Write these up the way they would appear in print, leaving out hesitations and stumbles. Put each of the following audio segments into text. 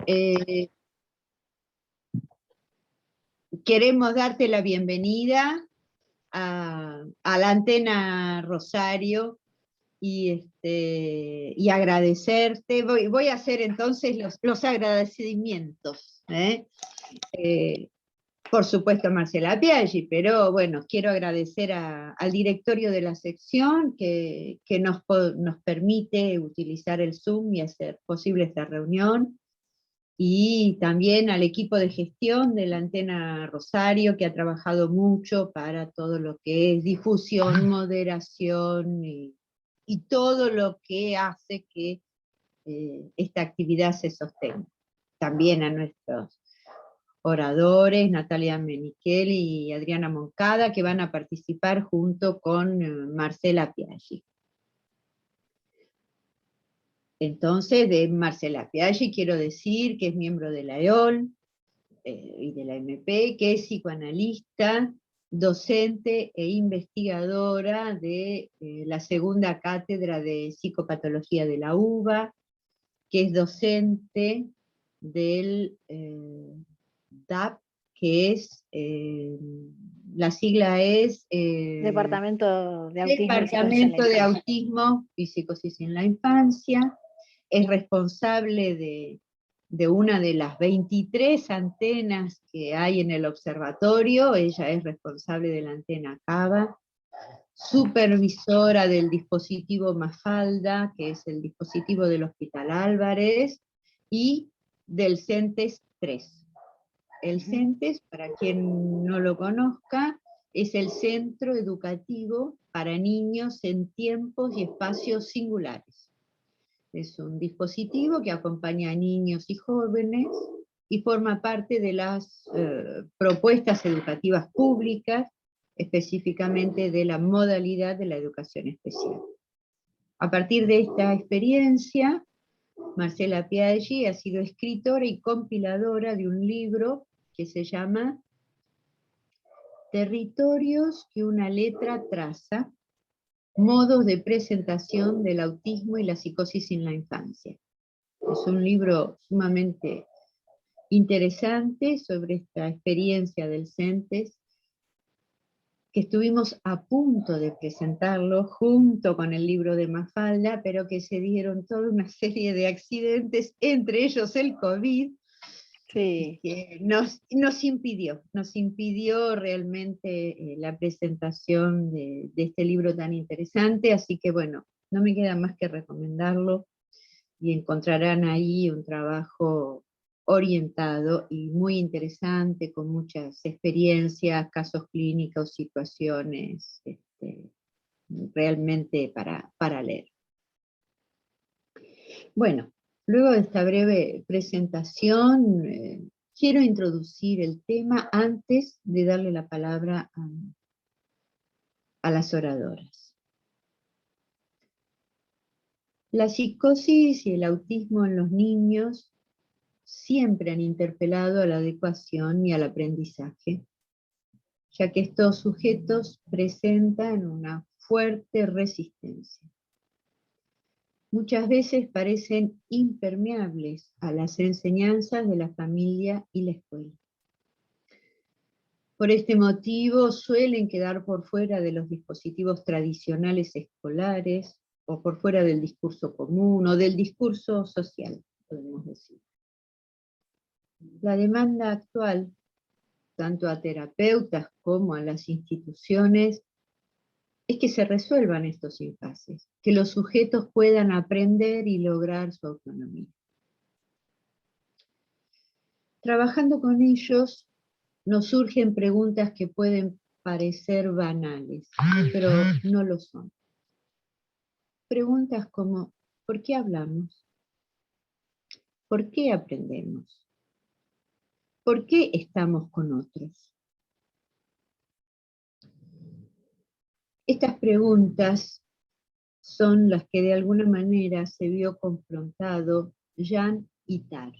Eh, Queremos darte la bienvenida a la Antena Rosario y agradecerte. Voy a hacer entonces los agradecimientos. Por supuesto a Marcela Biaggi, pero bueno, quiero agradecer al directorio de la sección que nos permite utilizar el Zoom y hacer posible esta reunión, y también al equipo de gestión de la Antena Rosario, que ha trabajado mucho para todo lo que es difusión, moderación y todo lo que hace que esta actividad se sostenga. También a nuestros oradores, Natalia Menichel y Adriana Moncada, que van a participar junto con Marcela Biaggi. Entonces, de Marcela Biaggi quiero decir que es miembro de la EOL y de la MP, que es psicoanalista, docente e investigadora de la segunda cátedra de psicopatología de la UBA, que es docente del DAP, que es, la sigla es Departamento de Autismo y Psicosis en la Departamento de Infancia. Autismo y Psicosis en la Infancia. Es responsable de una de las 23 antenas que hay en el observatorio. Ella es responsable de la antena Cava, supervisora del dispositivo Mafalda, que es el dispositivo del Hospital Álvarez, y del CENTES 3. El CENTES, para quien no lo conozca, es el Centro Educativo para Niños en Tiempos y Espacios Singulares. Es un dispositivo que acompaña a niños y jóvenes y forma parte de las propuestas educativas públicas, específicamente de la modalidad de la educación especial. A partir de esta experiencia, Marcela Biaggi ha sido escritora y compiladora de un libro que se llama Territorios que una letra traza, modos de presentación del autismo y la psicosis en la infancia. Es un libro sumamente interesante sobre esta experiencia del CENTES, que estuvimos a punto de presentarlo junto con el libro de Mafalda, pero que se dieron toda una serie de accidentes, entre ellos el COVID, Sí. que nos impidió realmente la presentación de este libro tan interesante. Así que bueno, no me queda más que recomendarlo, y encontrarán ahí un trabajo orientado y muy interesante, con muchas experiencias, casos clínicos, situaciones realmente para leer. Bueno, luego de esta breve presentación, quiero introducir el tema antes de darle la palabra a las oradoras. La psicosis y el autismo en los niños siempre han interpelado a la adecuación y al aprendizaje, ya que estos sujetos presentan una fuerte resistencia. Muchas veces parecen impermeables a las enseñanzas de la familia y la escuela. Por este motivo suelen quedar por fuera de los dispositivos tradicionales escolares, o por fuera del discurso común o del discurso social, podemos decir. La demanda actual, tanto a terapeutas como a las instituciones, es que se resuelvan estos impases, que los sujetos puedan aprender y lograr su autonomía. Trabajando con ellos, nos surgen preguntas que pueden parecer banales, pero no lo son. Preguntas como, ¿por qué hablamos? ¿Por qué aprendemos? ¿Por qué estamos con otros? Estas preguntas son las que de alguna manera se vio confrontado Jan Itar,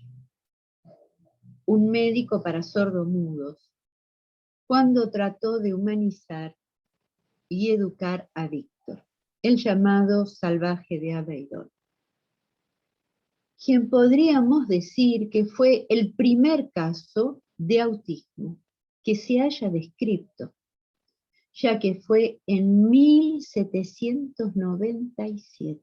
un médico para sordomudos, cuando trató de humanizar y educar a Víctor, el llamado salvaje de Aveiro, quien podríamos decir que fue el primer caso de autismo que se haya descrito, ya que fue en 1797.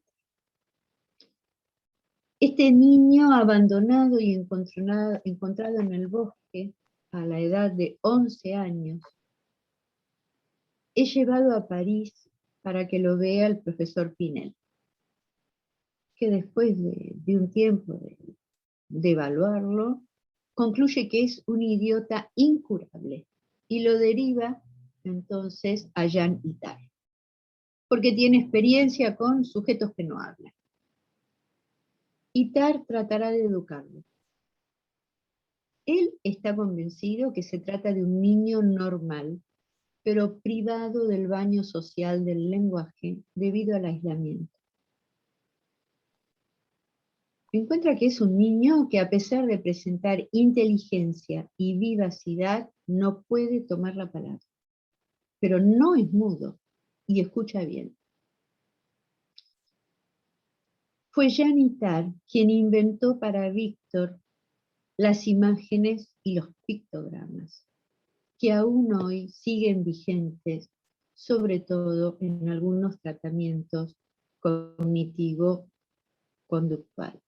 Este niño abandonado y encontrado en el bosque a la edad de 11 años, es llevado a París para que lo vea el profesor Pinel, que después de un tiempo de evaluarlo, concluye que es un idiota incurable y lo deriva entonces a Jean Itard, porque tiene experiencia con sujetos que no hablan. Itard tratará de educarlo. Él está convencido que se trata de un niño normal, pero privado del baño social del lenguaje debido al aislamiento. Encuentra que es un niño que, a pesar de presentar inteligencia y vivacidad, no puede tomar la palabra, pero no es mudo y escucha bien. Fue Jean Itard quien inventó para Víctor las imágenes y los pictogramas, que aún hoy siguen vigentes, sobre todo en algunos tratamientos cognitivo-conductuales.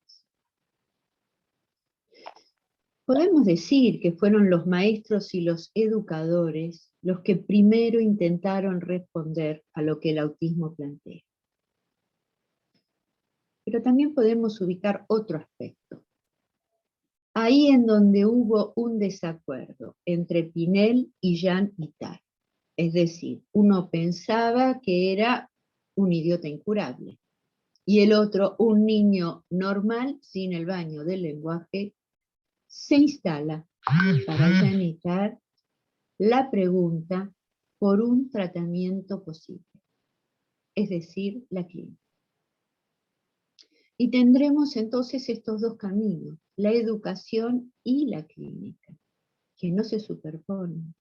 Podemos decir que fueron los maestros y los educadores los que primero intentaron responder a lo que el autismo plantea. Pero también podemos ubicar otro aspecto. Ahí en donde hubo un desacuerdo entre Pinel y Jean Itard. Es decir, uno pensaba que era un idiota incurable y el otro un niño normal sin el baño del lenguaje. Se instala para Jean Itard la pregunta por un tratamiento posible, es decir, la clínica. Y tendremos entonces estos dos caminos, la educación y la clínica, que no se superponen,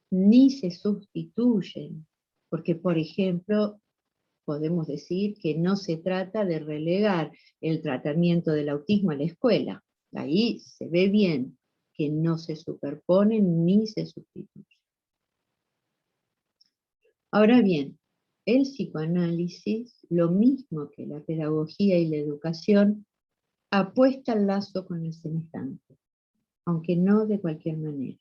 ni se sustituyen, porque, por ejemplo, podemos decir que no se trata de relegar el tratamiento del autismo a la escuela. Ahí se ve bien que no se superponen ni se sustituyen. Ahora bien, el psicoanálisis, lo mismo que la pedagogía y la educación, apuesta al lazo con el semejante, aunque no de cualquier manera.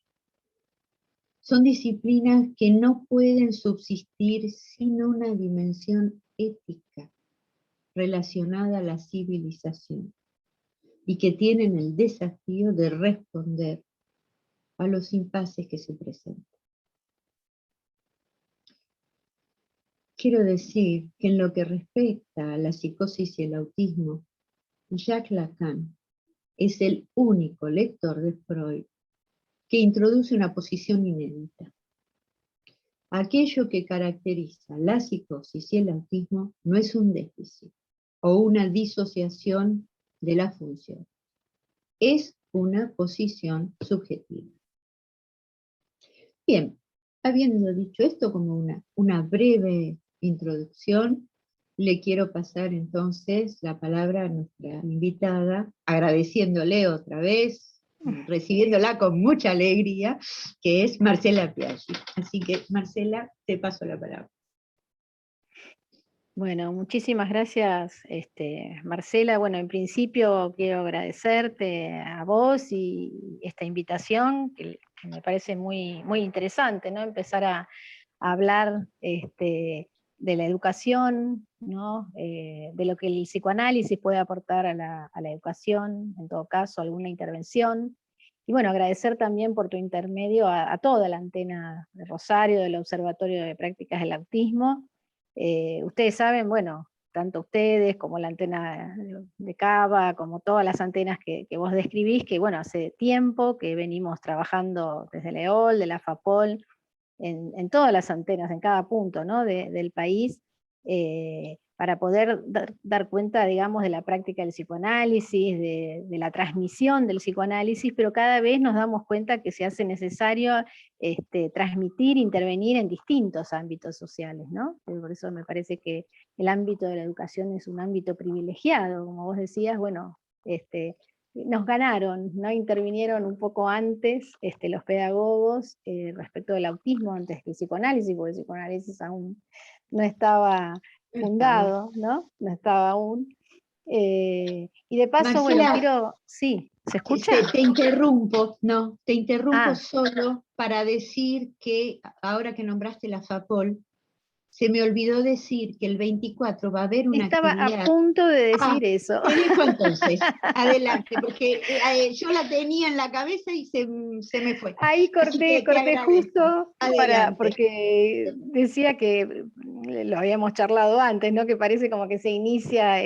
Son disciplinas que no pueden subsistir sin una dimensión ética relacionada a la civilización y que tienen el desafío de responder a los impases que se presentan. Quiero decir que en lo que respecta a la psicosis y el autismo, Jacques Lacan es el único lector de Freud que introduce una posición inédita. Aquello que caracteriza la psicosis y el autismo no es un déficit o una disociación de la función, es una posición subjetiva. Bien, habiendo dicho esto como una breve introducción, le quiero pasar entonces la palabra a nuestra invitada, agradeciéndole otra vez, recibiéndola con mucha alegría, que es Marcela Piaggi. Así que, Marcela, te paso la palabra. Bueno, muchísimas gracias, Marcela. Bueno, en principio quiero agradecerte a vos y esta invitación, que me parece muy, muy interesante, ¿no? Empezar a hablar de la educación, ¿no? De lo que el psicoanálisis puede aportar a la educación, en todo caso, alguna intervención. Y bueno, agradecer también por tu intermedio a toda la antena de Rosario, del Observatorio de Prácticas del Autismo. Ustedes saben, bueno, tanto ustedes como la antena de Cava, como todas las antenas que vos describís, que bueno, hace tiempo que venimos trabajando desde la EOL, de la FAPOL, en todas las antenas, en cada punto, ¿no? del país, para poder dar cuenta, digamos, de la práctica del psicoanálisis, de la transmisión del psicoanálisis, pero cada vez nos damos cuenta que se hace necesario transmitir, intervenir en distintos ámbitos sociales, ¿no? Por eso me parece que el ámbito de la educación es un ámbito privilegiado, como vos decías, bueno, nos ganaron, ¿no? Intervinieron un poco antes los pedagogos respecto del autismo antes que el psicoanálisis, porque el psicoanálisis aún no estaba fundado, ¿no? No estaba aún. Y de paso, bueno, Marcela, sí, ¿se escucha? te interrumpo, no, te interrumpo Ah, solo para decir que ahora que nombraste la FAPOL, se me olvidó decir que el 24 va a haber una estaba a actividad. punto de Ah, decir eso. te dejo entonces, adelante, porque yo la tenía en la cabeza y se me fue. Ahí Así que te corté agradezco. justo Adelante. porque decía que lo habíamos charlado antes, ¿no? Que parece como que se inicia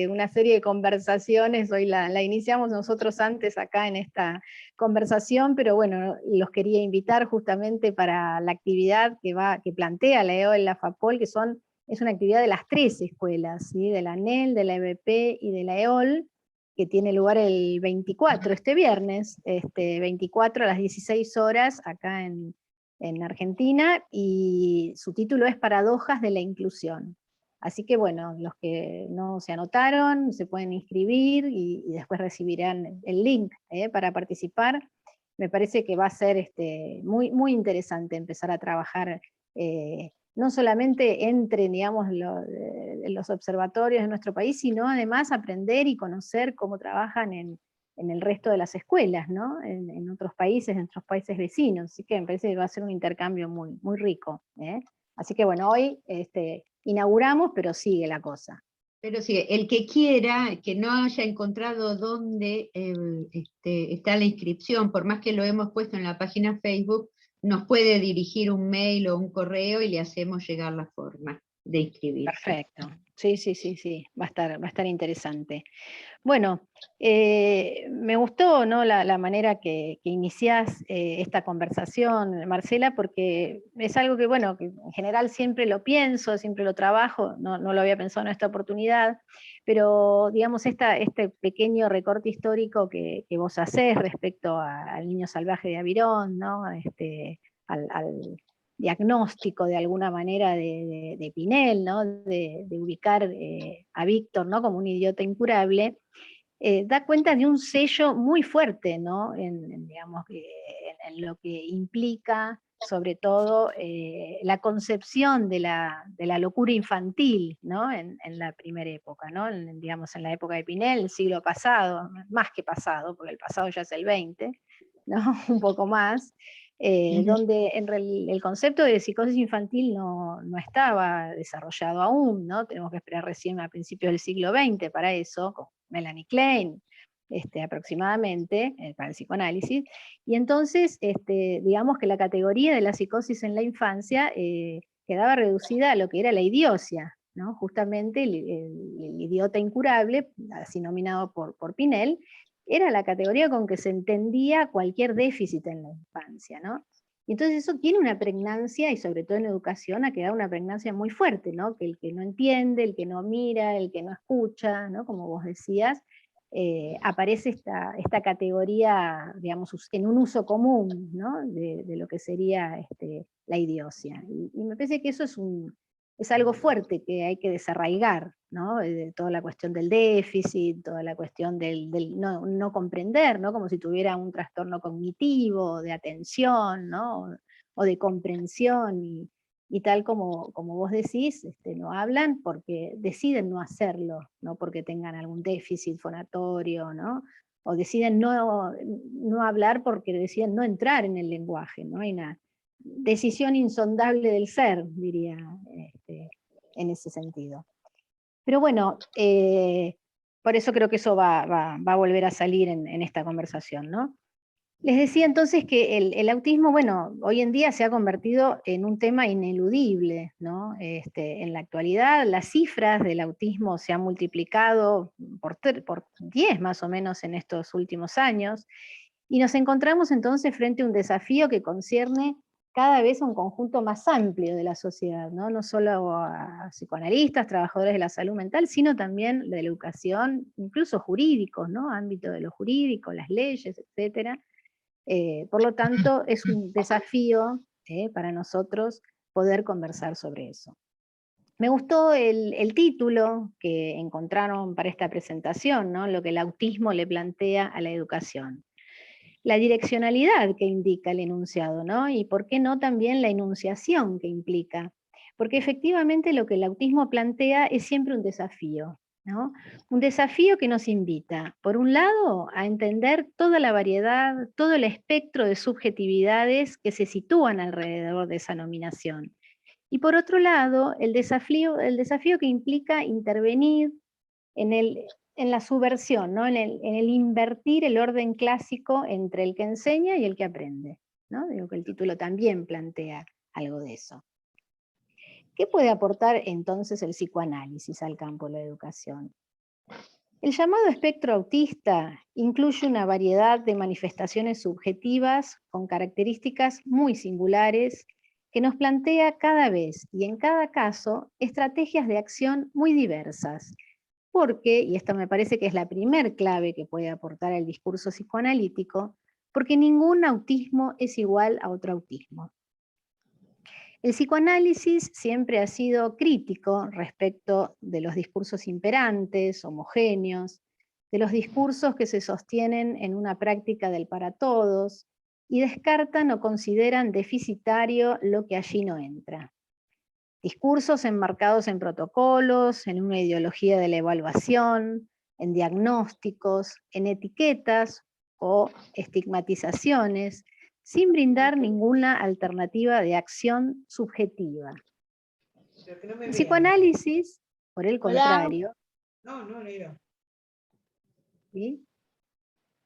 una serie de conversaciones, hoy la iniciamos nosotros antes acá en esta conversación, pero bueno, los quería invitar justamente para la actividad que plantea la EO en la FAPOL, es una actividad de las 3 escuelas, ¿sí? De la ANEL, de la EBP y de la EOL, que tiene lugar el 24, este viernes, 24 a las 16 horas, acá en Argentina, y su título es Paradojas de la Inclusión. Así que bueno, los que no se anotaron se pueden inscribir y después recibirán el link para participar. Me parece que va a ser muy, muy interesante empezar a trabajar no solamente entre, digamos, los observatorios de nuestro país, sino además aprender y conocer cómo trabajan en el resto de las escuelas, ¿no? En otros países, en otros países vecinos. Así que me parece que va a ser un intercambio muy, muy rico. Así que bueno, hoy inauguramos, pero sigue la cosa. Pero sí, el que quiera, que no haya encontrado dónde está la inscripción, por más que lo hemos puesto en la página Facebook, nos puede dirigir un mail o un correo y le hacemos llegar la forma de inscribirse. Perfecto. Sí, sí, sí, sí. Va a estar interesante. Bueno, me gustó, ¿no? la manera que iniciás esta conversación, Marcela, porque es algo que, bueno, que en general siempre lo pienso, siempre lo trabajo, no lo había pensado en esta oportunidad, pero digamos, este pequeño recorte histórico que vos hacés respecto al niño salvaje de Avirón, ¿no? Al diagnóstico de alguna manera de Pinel, ¿no? De ubicar a Víctor, ¿no? Como un idiota incurable, da cuenta de un sello muy fuerte, ¿no? Digamos, en lo que implica, sobre todo, la concepción de la locura infantil, ¿no? En la primera época, ¿no? Digamos, en la época de Pinel, el siglo pasado, más que pasado, porque el pasado ya es el 20, ¿no? Un poco más, donde el concepto de psicosis infantil no estaba desarrollado aún, ¿no? Tenemos que esperar recién a principios del siglo XX para eso, con Melanie Klein, aproximadamente, para el psicoanálisis, y entonces, digamos que la categoría de la psicosis en la infancia quedaba reducida a lo que era la idiocia, ¿no? Justamente el idiota incurable, así nominado por Pinel, era la categoría con que se entendía cualquier déficit en la infancia, ¿no? Y entonces eso tiene una pregnancia, y sobre todo en educación ha quedado una pregnancia muy fuerte, ¿no? Que el que no entiende, el que no mira, el que no escucha, ¿no? Como vos decías, aparece esta categoría, digamos, en un uso común, ¿no? De lo que sería la idiocia. Y me parece que eso es algo fuerte que hay que desarraigar, ¿no? De toda la cuestión del déficit, toda la cuestión del no comprender, ¿no? Como si tuviera un trastorno cognitivo, de atención, ¿no? O de comprensión, y tal como vos decís, no hablan porque deciden no hacerlo, no porque tengan algún déficit fonatorio, ¿no? O deciden no hablar porque deciden no entrar en el lenguaje, ¿no? Hay una decisión insondable del ser, diría, en ese sentido. Pero bueno, por eso creo que eso va a volver a salir en esta conversación, ¿no? Les decía entonces que el autismo, bueno, hoy en día se ha convertido en un tema ineludible, ¿no? En la actualidad las cifras del autismo se han multiplicado por 10 más o menos en estos últimos años, y nos encontramos entonces frente a un desafío que concierne cada vez a un conjunto más amplio de la sociedad, ¿no? No solo a psicoanalistas, trabajadores de la salud mental, sino también de la educación, incluso jurídicos, ¿no? Ámbito de lo jurídico, las leyes, etcétera. Por lo tanto, es un desafío para nosotros poder conversar sobre eso. Me gustó el título que encontraron para esta presentación, ¿no? Lo que el autismo le plantea a la educación. La direccionalidad que indica el enunciado, ¿no? Y por qué no también la enunciación que implica. Porque efectivamente lo que el autismo plantea es siempre un desafío, ¿no? Un desafío que nos invita, por un lado, a entender toda la variedad, todo el espectro de subjetividades que se sitúan alrededor de esa nominación. Y por otro lado, el desafío que implica intervenir en la subversión, ¿no? En el invertir el orden clásico entre el que enseña y el que aprende, ¿no? Digo que el título también plantea algo de eso. ¿Qué puede aportar entonces el psicoanálisis al campo de la educación? El llamado espectro autista incluye una variedad de manifestaciones subjetivas con características muy singulares que nos plantea cada vez y en cada caso estrategias de acción muy diversas. Porque, y esto me parece que es la primer clave que puede aportar el discurso psicoanalítico, porque ningún autismo es igual a otro autismo. El psicoanálisis siempre ha sido crítico respecto de los discursos imperantes, homogéneos, de los discursos que se sostienen en una práctica del para todos, y descartan o consideran deficitario lo que allí no entra. Discursos enmarcados en protocolos, en una ideología de la evaluación, en diagnósticos, en etiquetas o estigmatizaciones, sin brindar ninguna alternativa de acción subjetiva. El psicoanálisis, por el contrario, ¿sí?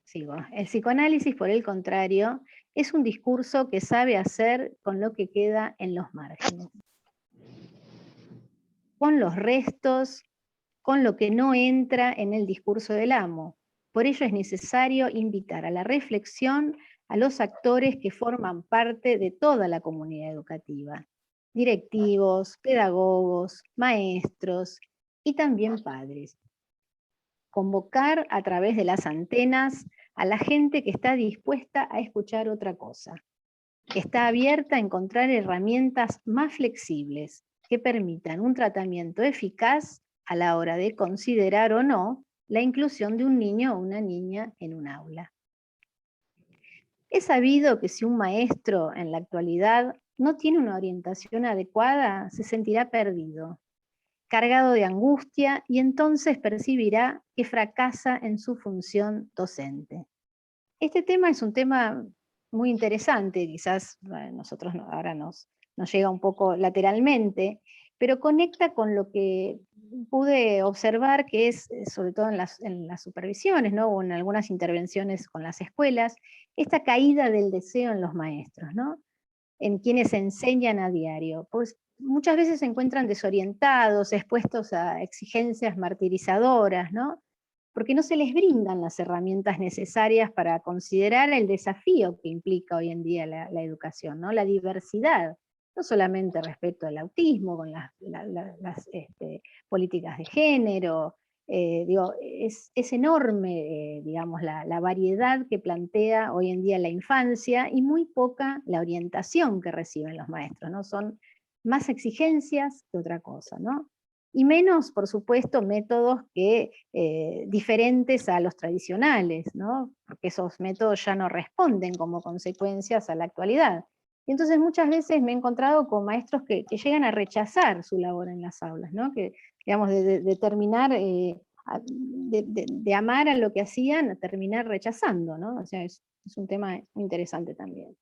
Sigo. El psicoanálisis, por el contrario, es un discurso que sabe hacer con lo que queda en los márgenes, con los restos, con lo que no entra en el discurso del amo. Por ello es necesario invitar a la reflexión a los actores que forman parte de toda la comunidad educativa, directivos, pedagogos, maestros y también padres. Convocar a través de las antenas a la gente que está dispuesta a escuchar otra cosa, que está abierta a encontrar herramientas más flexibles que permitan un tratamiento eficaz a la hora de considerar o no la inclusión de un niño o una niña en un aula. Es sabido que si un maestro en la actualidad no tiene una orientación adecuada, se sentirá perdido, cargado de angustia, y entonces percibirá que fracasa en su función docente. Este tema es un tema muy interesante, quizás nosotros ahora nos llega un poco lateralmente, pero conecta con lo que pude observar, que es, sobre todo en las supervisiones, ¿no? O en algunas intervenciones con las escuelas, esta caída del deseo en los maestros, ¿no? En quienes enseñan a diario. Pues muchas veces se encuentran desorientados, expuestos a exigencias martirizadoras, ¿no? Porque no se les brindan las herramientas necesarias para considerar el desafío que implica hoy en día la educación, ¿no? La diversidad, no solamente respecto al autismo, con las políticas de género, es enorme, digamos, la variedad que plantea hoy en día la infancia y muy poca la orientación que reciben los maestros, ¿no? Son más exigencias que otra cosa, ¿no? Y menos, por supuesto, métodos que, diferentes a los tradicionales, ¿no? Porque esos métodos ya no responden como consecuencias a la actualidad. Y entonces muchas veces me he encontrado con maestros que llegan a rechazar su labor en las aulas, ¿no? Que, digamos, de terminar, de amar a lo que hacían, a terminar rechazando, ¿no? O sea, es un tema muy interesante también.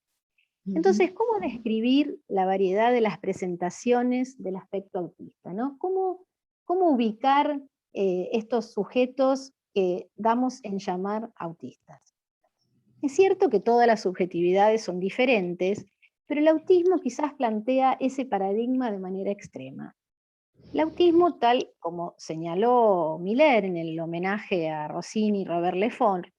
Entonces, ¿cómo describir la variedad de las presentaciones del aspecto autista, ¿no? ¿Cómo ubicar estos sujetos que damos en llamar autistas? Es cierto que todas las subjetividades son diferentes, pero el autismo quizás plantea ese paradigma de manera extrema. El autismo, tal como señaló Miller en el homenaje a Rossini y Robert Lefort,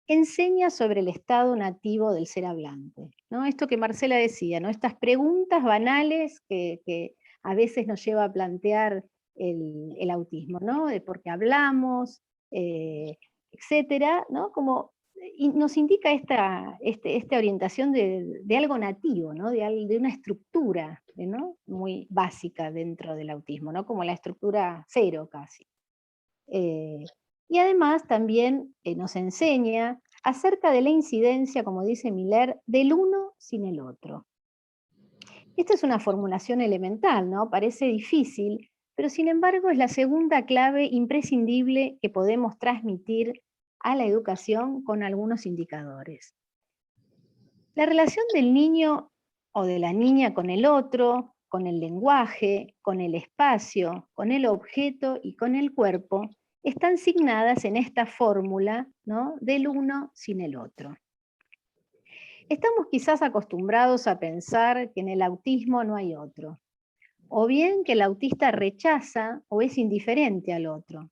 enseña sobre el estado nativo del ser hablante, ¿no? Esto que Marcela decía, ¿no? Estas preguntas banales que a veces nos lleva a plantear el autismo, ¿no? De por qué hablamos, etcétera, ¿no? Como y nos indica esta orientación de algo nativo, ¿no? De una estructura, ¿no? Muy básica dentro del autismo, ¿no? Como la estructura cero casi. Y además también nos enseña acerca de la incidencia, como dice Miller, del uno sin el otro. Esta es una formulación elemental, ¿no? Parece difícil, pero sin embargo es la segunda clave imprescindible que podemos transmitir a la educación con algunos indicadores. La relación del niño o de la niña con el otro, con el lenguaje, con el espacio, con el objeto y con el cuerpo, están signadas en esta fórmula, ¿no? Del uno sin el otro. Estamos quizás acostumbrados a pensar que en el autismo no hay otro, o bien que el autista rechaza o es indiferente al otro,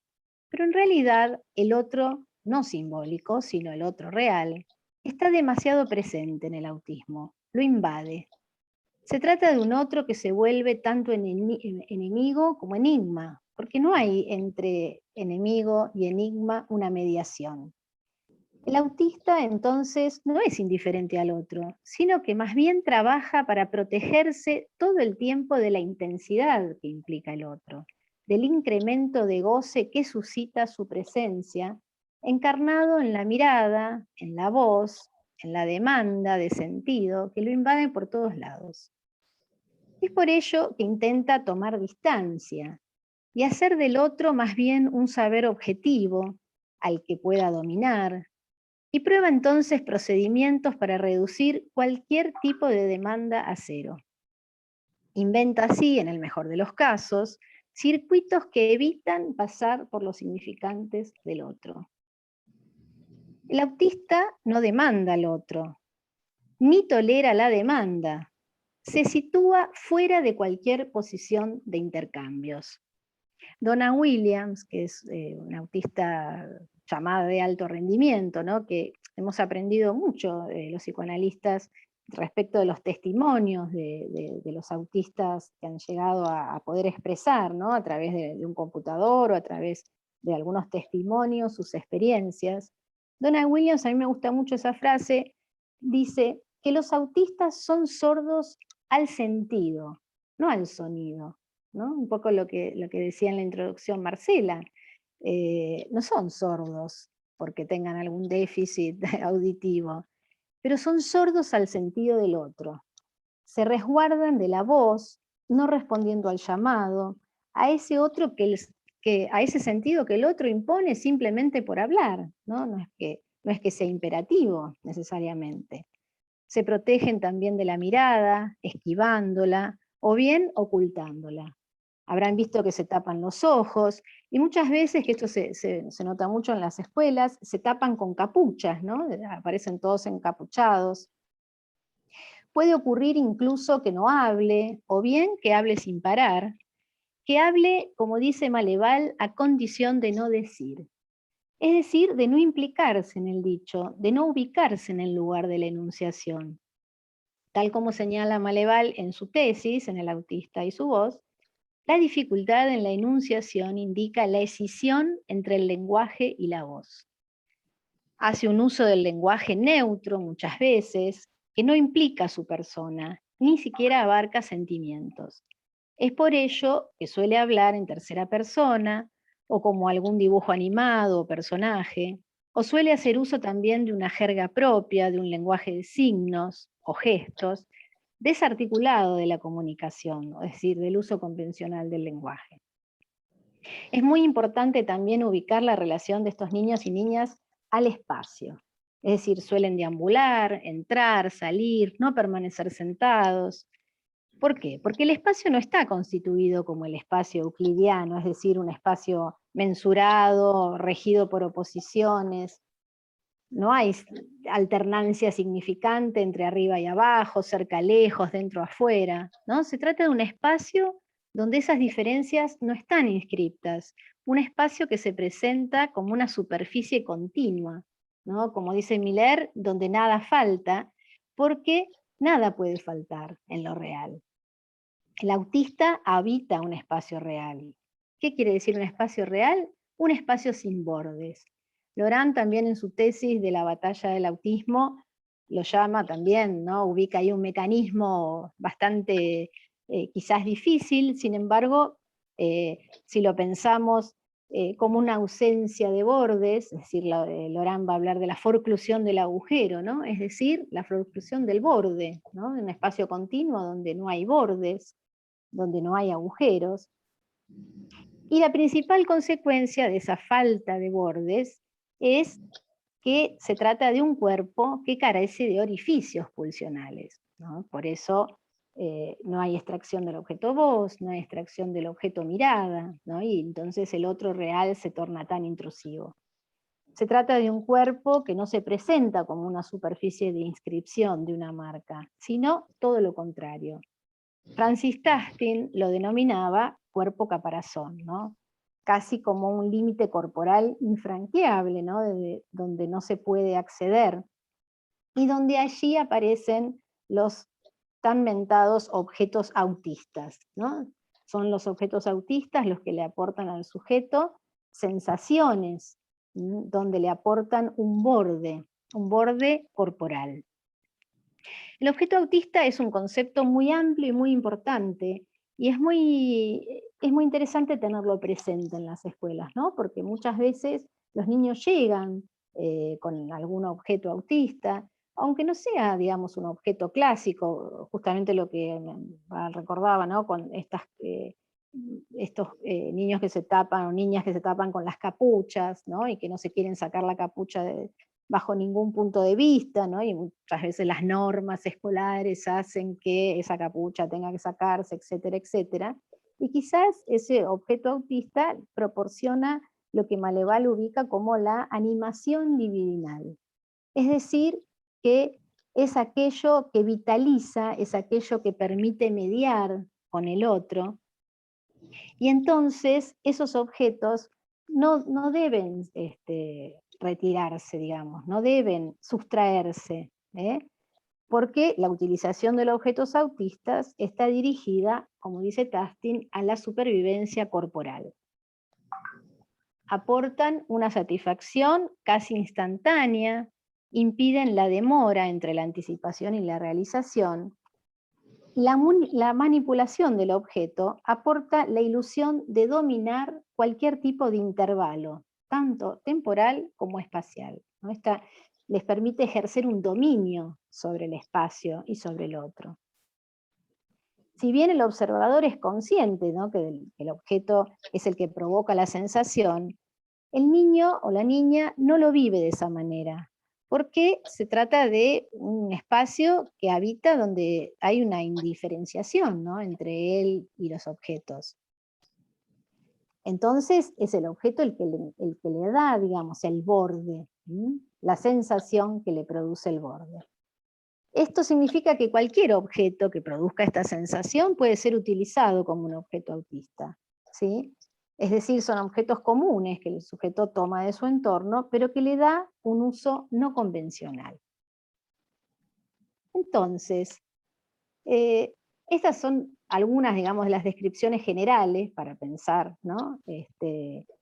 pero en realidad el otro no simbólico, sino el otro real, está demasiado presente en el autismo, lo invade. Se trata de un otro que se vuelve tanto enemigo como enigma, porque no hay entre enemigo y enigma una mediación. El autista entonces no es indiferente al otro, sino que más bien trabaja para protegerse todo el tiempo de la intensidad que implica el otro, del incremento de goce que suscita su presencia, encarnado en la mirada, en la voz, en la demanda de sentido que lo invade por todos lados. Es por ello que intenta tomar distancia y hacer del otro más bien un saber objetivo, al que pueda dominar, y prueba entonces procedimientos para reducir cualquier tipo de demanda a cero. Inventa así, en el mejor de los casos, circuitos que evitan pasar por los significantes del otro. El autista no demanda al otro, ni tolera la demanda. Se sitúa fuera de cualquier posición de intercambios. Donna Williams, que es una autista llamada de alto rendimiento, ¿no? Que hemos aprendido mucho los psicoanalistas respecto de los testimonios de los autistas que han llegado a poder expresar, ¿no? A través de un computador o a través de algunos testimonios, sus experiencias. Donna Williams, a mí me gusta mucho esa frase, dice que los autistas son sordos al sentido, no al sonido, ¿no? Un poco lo que decía en la introducción Marcela. No son sordos porque tengan algún déficit auditivo, pero son sordos al sentido del otro. Se resguardan de la voz, no respondiendo al llamado, a ese otro a ese sentido que el otro impone simplemente por hablar, ¿no? No es que sea imperativo necesariamente. Se protegen también de la mirada, esquivándola, o bien ocultándola. Habrán visto que se tapan los ojos, y muchas veces, que esto se nota mucho en las escuelas, se tapan con capuchas, ¿no? Aparecen todos encapuchados. Puede ocurrir incluso que no hable, o bien que hable sin parar, que hable, como dice Maleval, a condición de no decir. Es decir, de no implicarse en el dicho, de no ubicarse en el lugar de la enunciación. Tal como señala Maleval en su tesis, en El autista y su voz, la dificultad en la enunciación indica la escisión entre el lenguaje y la voz. Hace un uso del lenguaje neutro muchas veces, que no implica su persona, ni siquiera abarca sentimientos. Es por ello que suele hablar en tercera persona, o como algún dibujo animado o personaje, o suele hacer uso también de una jerga propia, de un lenguaje de signos o gestos, desarticulado de la comunicación, es decir, del uso convencional del lenguaje. Es muy importante también ubicar la relación de estos niños y niñas al espacio. Es decir, suelen deambular, entrar, salir, no permanecer sentados. ¿Por qué? Porque el espacio no está constituido como el espacio euclidiano, es decir, un espacio mensurado, regido por oposiciones. No hay alternancia significante entre arriba y abajo, cerca, lejos, dentro, afuera, ¿no? Se trata de un espacio donde esas diferencias no están inscriptas, un espacio que se presenta como una superficie continua, ¿no? Como dice Miller, donde nada falta, porque nada puede faltar en lo real. El autista habita un espacio real. ¿Qué quiere decir un espacio real? Un espacio sin bordes. Laurent también en su tesis de la batalla del autismo lo llama también, ¿no? Ubica ahí un mecanismo bastante quizás difícil, sin embargo, si lo pensamos como una ausencia de bordes, es decir, Laurent va a hablar de la forclusión del agujero, ¿no? Es decir, la forclusión del borde, ¿no? En un espacio continuo donde no hay bordes, donde no hay agujeros. Y la principal consecuencia de esa falta de bordes es que se trata de un cuerpo que carece de orificios pulsionales, ¿no? Por eso no hay extracción del objeto voz, no hay extracción del objeto mirada, ¿no? Y entonces el otro real se torna tan intrusivo. Se trata de un cuerpo que no se presenta como una superficie de inscripción de una marca, sino todo lo contrario. Francis Taskin lo denominaba cuerpo caparazón, ¿no? Casi como un límite corporal infranqueable, ¿no? Donde no se puede acceder, y donde allí aparecen los tan mentados objetos autistas, ¿no? Son los objetos autistas los que le aportan al sujeto sensaciones, donde le aportan un borde corporal. El objeto autista es un concepto muy amplio y muy importante, y es muy interesante tenerlo presente en las escuelas, ¿no? Porque muchas veces los niños llegan con algún objeto autista, aunque no sea, digamos, un objeto clásico, justamente lo que recordaba, ¿no? Con estos niños que se tapan, o niñas que se tapan con las capuchas, ¿no? Y que no se quieren sacar la capucha bajo ningún punto de vista, ¿no? Y muchas veces las normas escolares hacen que esa capucha tenga que sacarse, etcétera, etcétera. Y quizás ese objeto autista proporciona lo que Maleval ubica como la animación libidinal. Es decir, que es aquello que vitaliza, es aquello que permite mediar con el otro, y entonces esos objetos no deben retirarse, digamos, no deben sustraerse, porque la utilización de los objetos autistas está dirigida, como dice Taskin, a la supervivencia corporal. Aportan una satisfacción casi instantánea, impiden la demora entre la anticipación y la realización. La manipulación del objeto aporta la ilusión de dominar cualquier tipo de intervalo, tanto temporal como espacial, ¿no? Les permite ejercer un dominio sobre el espacio y sobre el otro. Si bien el observador es consciente, ¿no? que el objeto es el que provoca la sensación, el niño o la niña no lo vive de esa manera, porque se trata de un espacio que habita donde hay una indiferenciación, ¿no? entre él y los objetos. Entonces es el objeto el que le da, digamos, el borde, la sensación que le produce el borde. Esto significa que cualquier objeto que produzca esta sensación puede ser utilizado como un objeto autista, ¿sí? Es decir, son objetos comunes que el sujeto toma de su entorno, pero que le da un uso no convencional. Entonces, estas son algunas, digamos, de las descripciones generales para pensar, ¿no?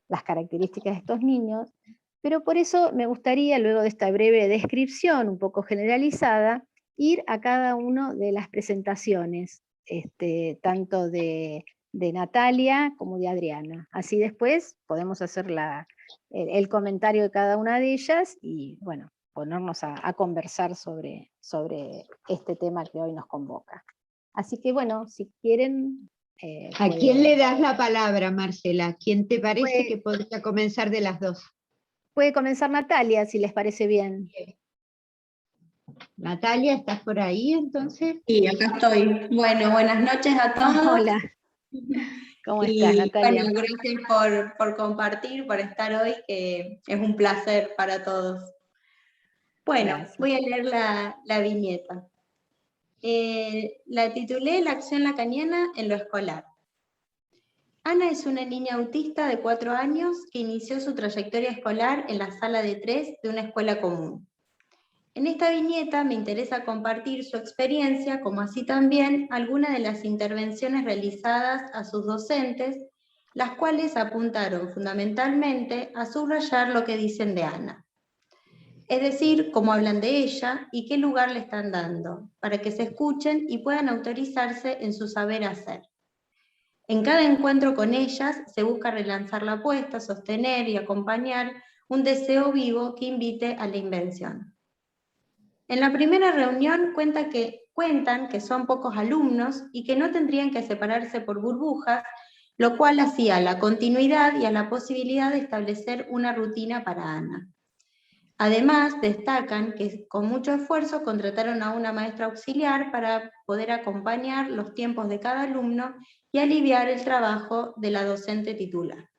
Las características de estos niños, pero por eso me gustaría, luego de esta breve descripción un poco generalizada, ir a cada una de las presentaciones, tanto de Natalia como de Adriana. Así después podemos hacer el comentario de cada una de ellas y, bueno, ponernos a conversar sobre este tema que hoy nos convoca. Así que, bueno, si quieren... ¿A quién le das la palabra, Marcela? ¿Quién te parece que podría comenzar de las dos? Puede comenzar Natalia, si les parece bien. Natalia, ¿estás por ahí entonces? Sí, acá estoy. Bueno, buenas noches a todos. Hola. ¿Cómo estás, Natalia? Bueno, gracias por compartir, por estar hoy, que es un placer para todos. Bueno, gracias. Voy a leer la viñeta. La titulé La acción lacaniana en lo escolar. Ana es una niña autista de 4 años que inició su trayectoria escolar en la sala de 3 de una escuela común. En esta viñeta me interesa compartir su experiencia, como así también algunas de las intervenciones realizadas a sus docentes las cuales apuntaron fundamentalmente a subrayar lo que dicen de Ana. Es decir, cómo hablan de ella y qué lugar le están dando, para que se escuchen y puedan autorizarse en su saber hacer. En cada encuentro con ellas se busca relanzar la apuesta, sostener y acompañar un deseo vivo que invite a la invención. En la primera reunión cuentan que son pocos alumnos y que no tendrían que separarse por burbujas, lo cual hacía a la continuidad y a la posibilidad de establecer una rutina para Ana. Además, destacan que con mucho esfuerzo contrataron a una maestra auxiliar para poder acompañar los tiempos de cada alumno y aliviar el trabajo de la docente titular.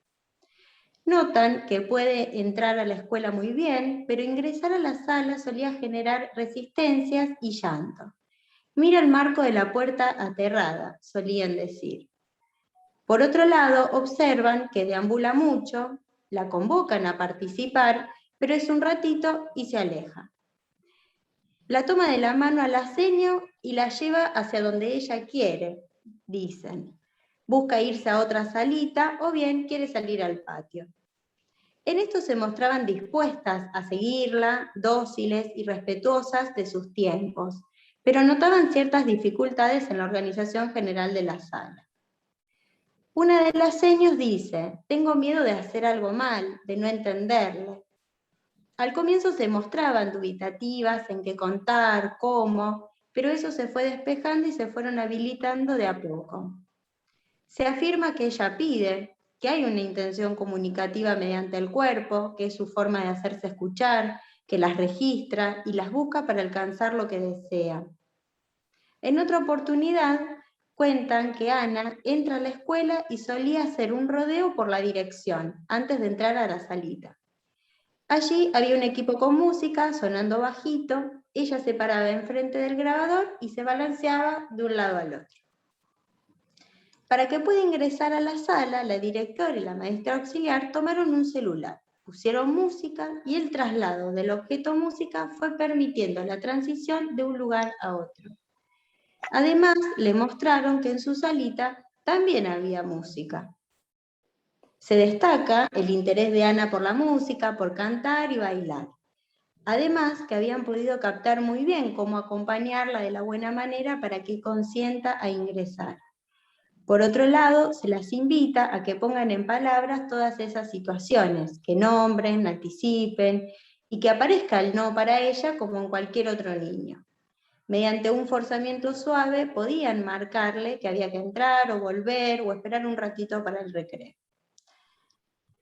Notan que puede entrar a la escuela muy bien, pero ingresar a la sala solía generar resistencias y llanto. Mira el marco de la puerta aterrada, solían decir. Por otro lado, observan que deambula mucho, la convocan a participar, pero es un ratito y se aleja. La toma de la mano al aceño y la lleva hacia donde ella quiere, dicen. Busca irse a otra salita o bien quiere salir al patio. En esto se mostraban dispuestas a seguirla, dóciles y respetuosas de sus tiempos, pero notaban ciertas dificultades en la organización general de la sala. Una de las señas dice, tengo miedo de hacer algo mal, de no entenderle. Al comienzo se mostraban dubitativas en qué contar, cómo, pero eso se fue despejando y se fueron habilitando de a poco. Se afirma que ella pide, que hay una intención comunicativa mediante el cuerpo, que es su forma de hacerse escuchar, que las registra y las busca para alcanzar lo que desea. En otra oportunidad, cuentan que Ana entra a la escuela y solía hacer un rodeo por la dirección, antes de entrar a la salita. Allí había un equipo con música, sonando bajito, ella se paraba enfrente del grabador y se balanceaba de un lado al otro. Para que pueda ingresar a la sala, la directora y la maestra auxiliar tomaron un celular, pusieron música y el traslado del objeto música fue permitiendo la transición de un lugar a otro. Además, le mostraron que en su salita también había música. Se destaca el interés de Ana por la música, por cantar y bailar. Además, que habían podido captar muy bien cómo acompañarla de la buena manera para que consienta a ingresar. Por otro lado, se las invita a que pongan en palabras todas esas situaciones, que nombren, anticipen y que aparezca el no para ella como en cualquier otro niño. Mediante un forzamiento suave podían marcarle que había que entrar o volver o esperar un ratito para el recreo.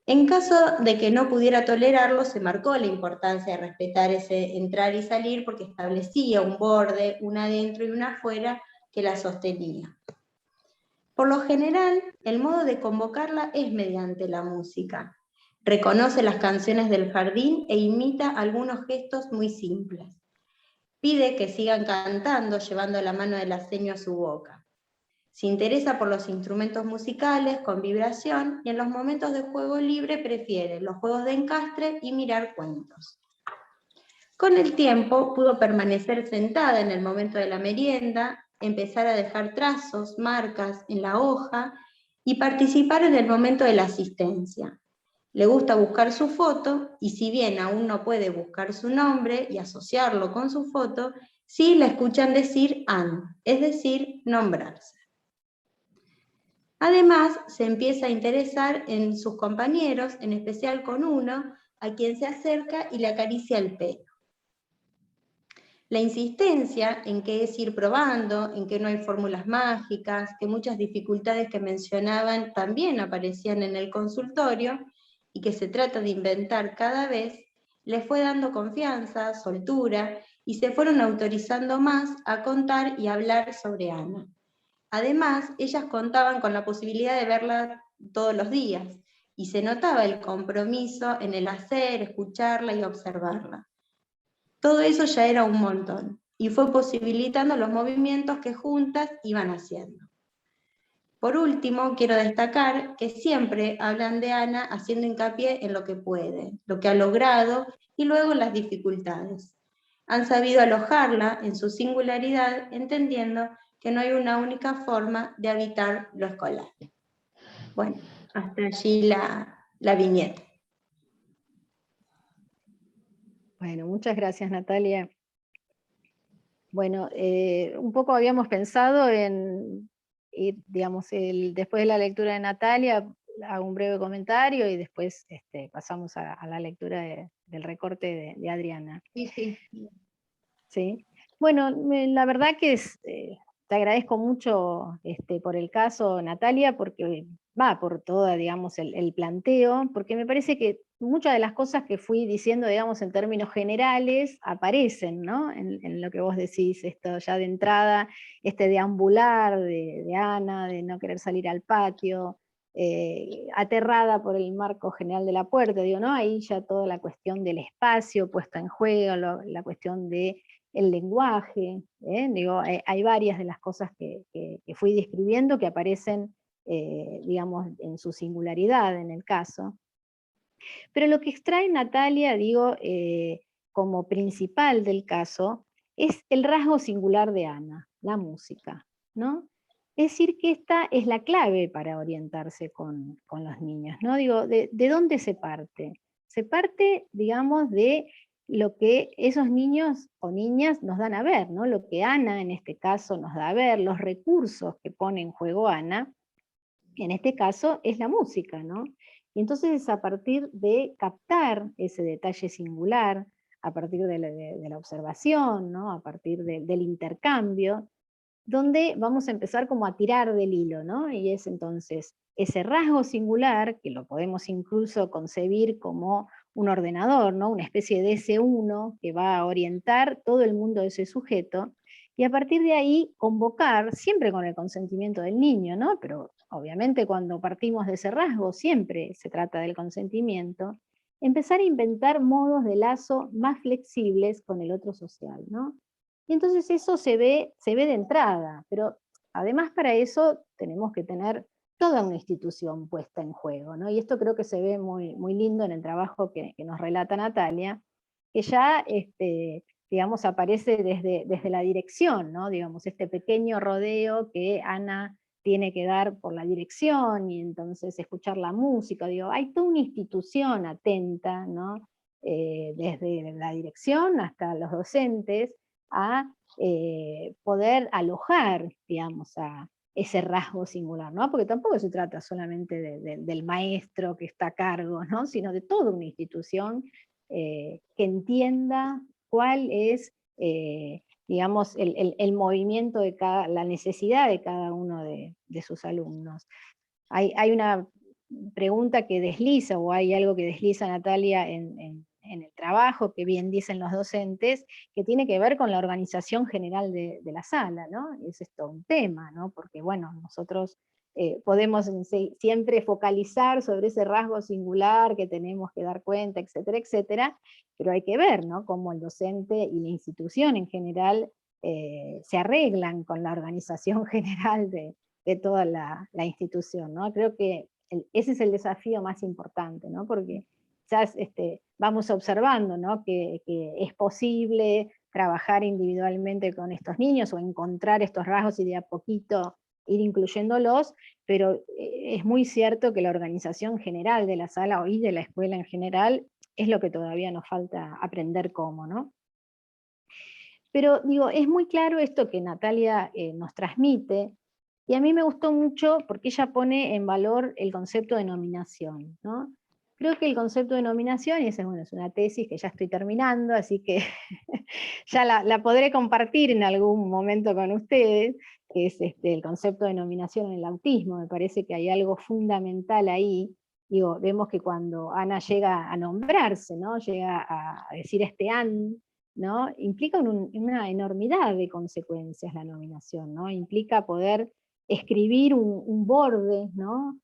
En caso de que no pudiera tolerarlo, se marcó la importancia de respetar ese entrar y salir porque establecía un borde, una adentro y una afuera que la sostenía. Por lo general, el modo de convocarla es mediante la música. Reconoce las canciones del jardín e imita algunos gestos muy simples. Pide que sigan cantando llevando la mano del aceño a su boca. Se interesa por los instrumentos musicales con vibración y en los momentos de juego libre prefiere los juegos de encastre y mirar cuentos. Con el tiempo pudo permanecer sentada en el momento de la merienda, empezar a dejar trazos, marcas en la hoja y participar en el momento de la asistencia. Le gusta buscar su foto y si bien aún no puede buscar su nombre y asociarlo con su foto, sí la escuchan decir Ann, es decir, nombrarse. Además, se empieza a interesar en sus compañeros, en especial con uno, a quien se acerca y le acaricia el pelo. La insistencia en que es ir probando, en que no hay fórmulas mágicas, que muchas dificultades que mencionaban también aparecían en el consultorio y que se trata de inventar cada vez, les fue dando confianza, soltura y se fueron autorizando más a contar y hablar sobre Ana. Además, ellas contaban con la posibilidad de verla todos los días y se notaba el compromiso en el hacer, escucharla y observarla. Todo eso ya era un montón y fue posibilitando los movimientos que juntas iban haciendo. Por último, quiero destacar que siempre hablan de Ana haciendo hincapié en lo que puede, lo que ha logrado y luego las dificultades. Han sabido alojarla en su singularidad, entendiendo que no hay una única forma de habitar lo escolar. Bueno, hasta allí la viñeta. Bueno, muchas gracias, Natalia. Bueno, un poco habíamos pensado en ir, digamos, después de la lectura de Natalia, hago un breve comentario y después pasamos a la lectura del recorte de Adriana. Sí, sí. ¿Sí? Bueno, la verdad que te agradezco mucho por el caso, Natalia, porque va por todo, digamos, el planteo, porque me parece que muchas de las cosas que fui diciendo, digamos, en términos generales, aparecen, ¿no? En lo que vos decís, esto ya de entrada, este deambular de Ana, de no querer salir al patio, aterrada por el marco general de la puerta, digo, ¿no? Ahí ya toda la cuestión del espacio puesto en juego, la cuestión de el lenguaje, digo, hay varias de las cosas que fui describiendo que aparecen, digamos, en su singularidad en el caso. Pero lo que extrae Natalia, digo, como principal del caso, es el rasgo singular de Ana, la música, ¿no? Es decir, que esta es la clave para orientarse con los niños, ¿no? Digo, ¿de dónde se parte? Se parte, digamos, de lo que esos niños o niñas nos dan a ver, ¿no? Lo que Ana en este caso nos da a ver, los recursos que pone en juego Ana, en este caso es la música, ¿no? Y entonces es a partir de captar ese detalle singular, a partir de la observación, ¿no? A partir del intercambio, donde vamos a empezar como a tirar del hilo, ¿no? Y es entonces ese rasgo singular, que lo podemos incluso concebir como un ordenador, ¿no? Una especie de S1 que va a orientar todo el mundo de ese sujeto, y a partir de ahí convocar, siempre con el consentimiento del niño, ¿no? Pero obviamente cuando partimos de ese rasgo siempre se trata del consentimiento, empezar a inventar modos de lazo más flexibles con el otro social, ¿no? Y entonces eso se ve de entrada, pero además para eso tenemos que tener toda una institución puesta en juego, ¿no? Y esto creo que se ve muy, muy lindo en el trabajo que nos relata Natalia, que ya, digamos, aparece desde la dirección, ¿no? Digamos, este pequeño rodeo que Ana tiene que dar por la dirección, y entonces escuchar la música, digo, hay toda una institución atenta, ¿no? Desde la dirección hasta los docentes, a poder alojar, digamos, a ese rasgo singular, ¿no? Porque tampoco se trata solamente del maestro que está a cargo, ¿no? Sino de toda una institución que entienda cuál es, digamos, el movimiento de la necesidad de cada uno de sus alumnos. Hay una pregunta que desliza, o hay algo que desliza Natalia en el trabajo, que bien dicen los docentes, que tiene que ver con la organización general de la sala, ¿no? Y ese es todo un tema, ¿no? Porque, bueno, nosotros podemos siempre focalizar sobre ese rasgo singular que tenemos que dar cuenta, etcétera, etcétera, pero hay que ver, ¿no? Cómo el docente y la institución en general se arreglan con la organización general de toda la institución, ¿no? Creo que ese es el desafío más importante, ¿no? Porque ya vamos observando, ¿no? que es posible trabajar individualmente con estos niños o encontrar estos rasgos y de a poquito ir incluyéndolos, pero es muy cierto que la organización general de la sala y de la escuela en general es lo que todavía nos falta aprender cómo, ¿no? Pero digo, es muy claro esto que Natalia nos transmite, y a mí me gustó mucho porque ella pone en valor el concepto de nominación, ¿no? Creo que el concepto de nominación, y esa bueno, es una tesis que ya estoy terminando, así que ya la podré compartir en algún momento con ustedes, que es el concepto de nominación en el autismo. Me parece que hay algo fundamental ahí. Digo, vemos que cuando Ana llega a nombrarse, ¿no? Llega a decir an, ¿no? Implica una enormidad de consecuencias la nominación, ¿no? Implica poder escribir un borde, ¿no?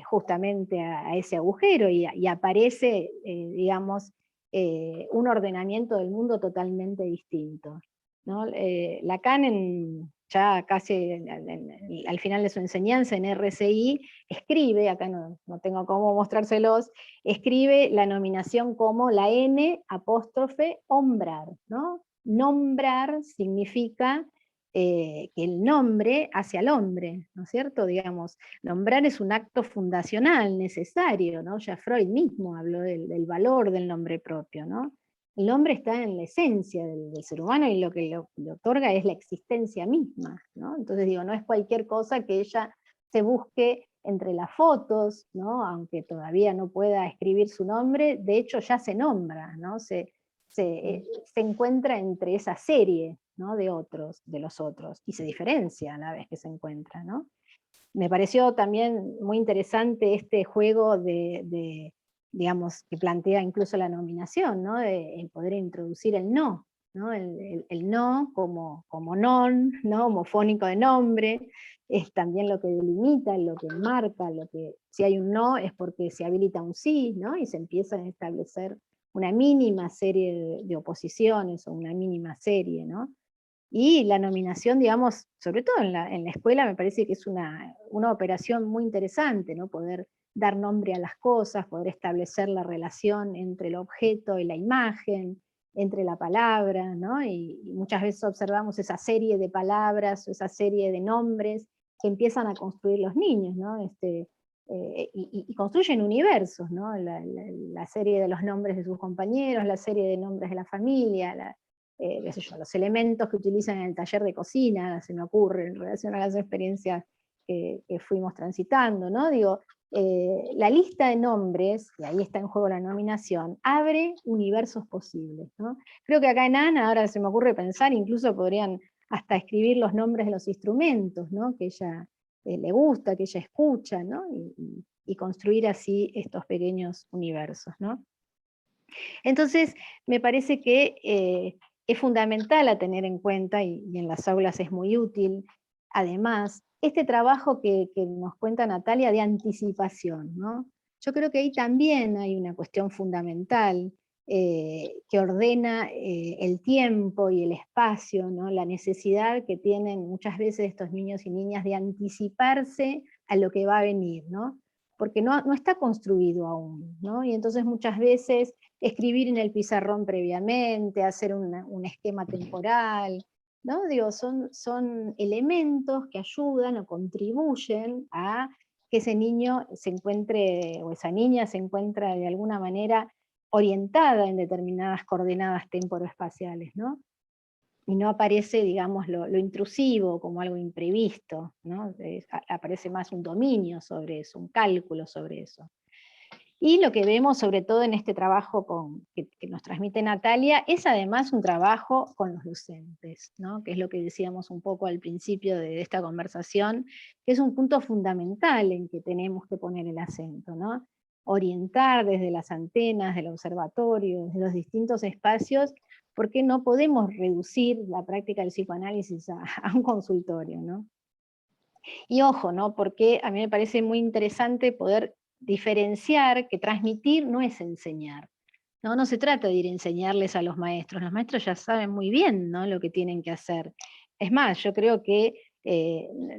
Justamente a ese agujero, y aparece, digamos, un ordenamiento del mundo totalmente distinto, ¿no? Lacan, ya casi al final de su enseñanza en RCI, escribe, acá no tengo cómo mostrárselos, escribe la nominación como la N apóstrofe ombrar, ¿no? Nombrar significa que el nombre hace al hombre, ¿no es cierto? Digamos, nombrar es un acto fundacional, necesario, ¿no? Ya Freud mismo habló del valor del nombre propio, ¿no? El nombre está en la esencia del ser humano y lo que le otorga es la existencia misma, ¿no? Entonces digo, no es cualquier cosa que ella se busque entre las fotos, ¿no? Aunque todavía no pueda escribir su nombre, de hecho ya se nombra, ¿no? Se encuentra entre esa serie, ¿no? de los otros, y se diferencia a la vez que se encuentra, ¿no? Me pareció también muy interesante este juego digamos, que plantea incluso la nominación, ¿no? El poder introducir el no, ¿no? El no como non, ¿no? Homofónico de nombre, es también lo que delimita, lo que marca, lo que, si hay un no es porque se habilita un sí, ¿no? Y se empiezan a establecer una mínima serie de oposiciones o una mínima serie, ¿no? Y la nominación, digamos, sobre todo en la escuela, me parece que es una operación muy interesante, ¿no? Poder dar nombre a las cosas, poder establecer la relación entre el objeto y la imagen, entre la palabra, ¿no? Y muchas veces observamos esa serie de palabras, esa serie de nombres que empiezan a construir los niños, ¿no? Y construyen universos, ¿no? La serie de los nombres de sus compañeros, la serie de nombres de la familia, qué sé yo, los elementos que utilizan en el taller de cocina, se me ocurre, en relación a las experiencias que fuimos transitando, ¿no? Digo, la lista de nombres, y ahí está en juego la nominación, abre universos posibles, ¿no? Creo que acá en Ana, ahora se me ocurre pensar, incluso podrían hasta escribir los nombres de los instrumentos, ¿no? Que ella le gusta, que ella escucha, ¿no? Y construir así estos pequeños universos, ¿no? Entonces, me parece que es fundamental a tener en cuenta, y en las aulas es muy útil, además, este trabajo que nos cuenta Natalia de anticipación, ¿no? Yo creo que ahí también hay una cuestión fundamental que ordena el tiempo y el espacio, ¿no? La necesidad que tienen muchas veces estos niños y niñas de anticiparse a lo que va a venir, ¿no? Porque no está construido aún, ¿no? Y entonces muchas veces escribir en el pizarrón previamente, hacer un esquema temporal, ¿no? Digo, son elementos que ayudan o contribuyen a que ese niño se encuentre, o esa niña se encuentra de alguna manera orientada en determinadas coordenadas temporoespaciales, ¿no? Y no aparece, digamos, lo intrusivo como algo imprevisto, ¿no? Aparece más un dominio sobre eso, un cálculo sobre eso. Y lo que vemos sobre todo en este trabajo que nos transmite Natalia, es además un trabajo con los docentes, ¿no? Que es lo que decíamos un poco al principio de esta conversación, que es un punto fundamental en que tenemos que poner el acento, ¿no? Orientar desde las antenas del observatorio, desde los distintos espacios, porque no podemos reducir la práctica del psicoanálisis a un consultorio, ¿no? Y ojo, ¿no? Porque a mí me parece muy interesante poder diferenciar que transmitir no es enseñar. No se trata de ir a enseñarles a los maestros ya saben muy bien, ¿no? Lo que tienen que hacer. Es más, yo creo que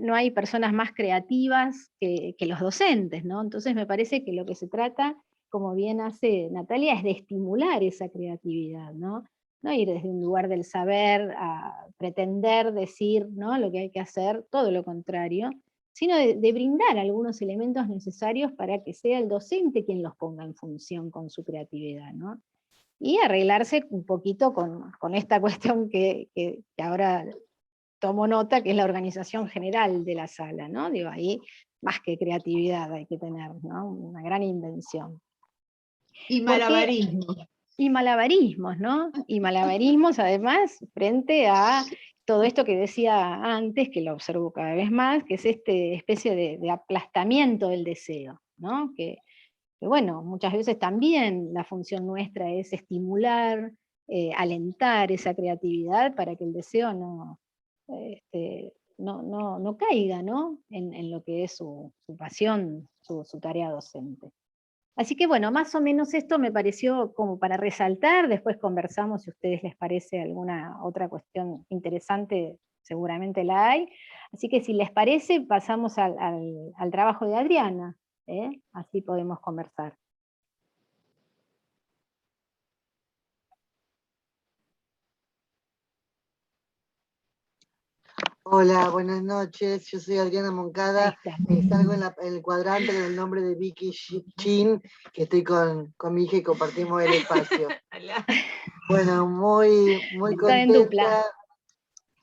no hay personas más creativas que los docentes, ¿no? Entonces me parece que lo que se trata, como bien hace Natalia, es de estimular esa creatividad, ¿no? No ir desde un lugar del saber a pretender decir, ¿no? Lo que hay que hacer, todo lo contrario, sino de brindar algunos elementos necesarios para que sea el docente quien los ponga en función con su creatividad, ¿no? Y arreglarse un poquito con esta cuestión que ahora tomo nota, que es la organización general de la sala, ¿no? Digo, ahí más que creatividad hay que tener, ¿no? Una gran invención. Y malabarismo. Y malabarismos, ¿no? Y malabarismos además frente a todo esto que decía antes, que lo observo cada vez más, que es esta especie de aplastamiento del deseo, ¿no? Que bueno, muchas veces también la función nuestra es estimular, alentar esa creatividad para que el deseo no caiga, ¿no? En lo que es su pasión, su tarea docente. Así que bueno, más o menos esto me pareció como para resaltar, después conversamos si a ustedes les parece alguna otra cuestión interesante, seguramente la hay. Así que si les parece, pasamos al trabajo de Adriana, así podemos conversar. Hola, buenas noches. Yo soy Adriana Ahí Moncada. está. Salgo en el cuadrante con el nombre de Vicky Chin, que estoy con mi hija y compartimos el espacio. Bueno, muy Están en dupla.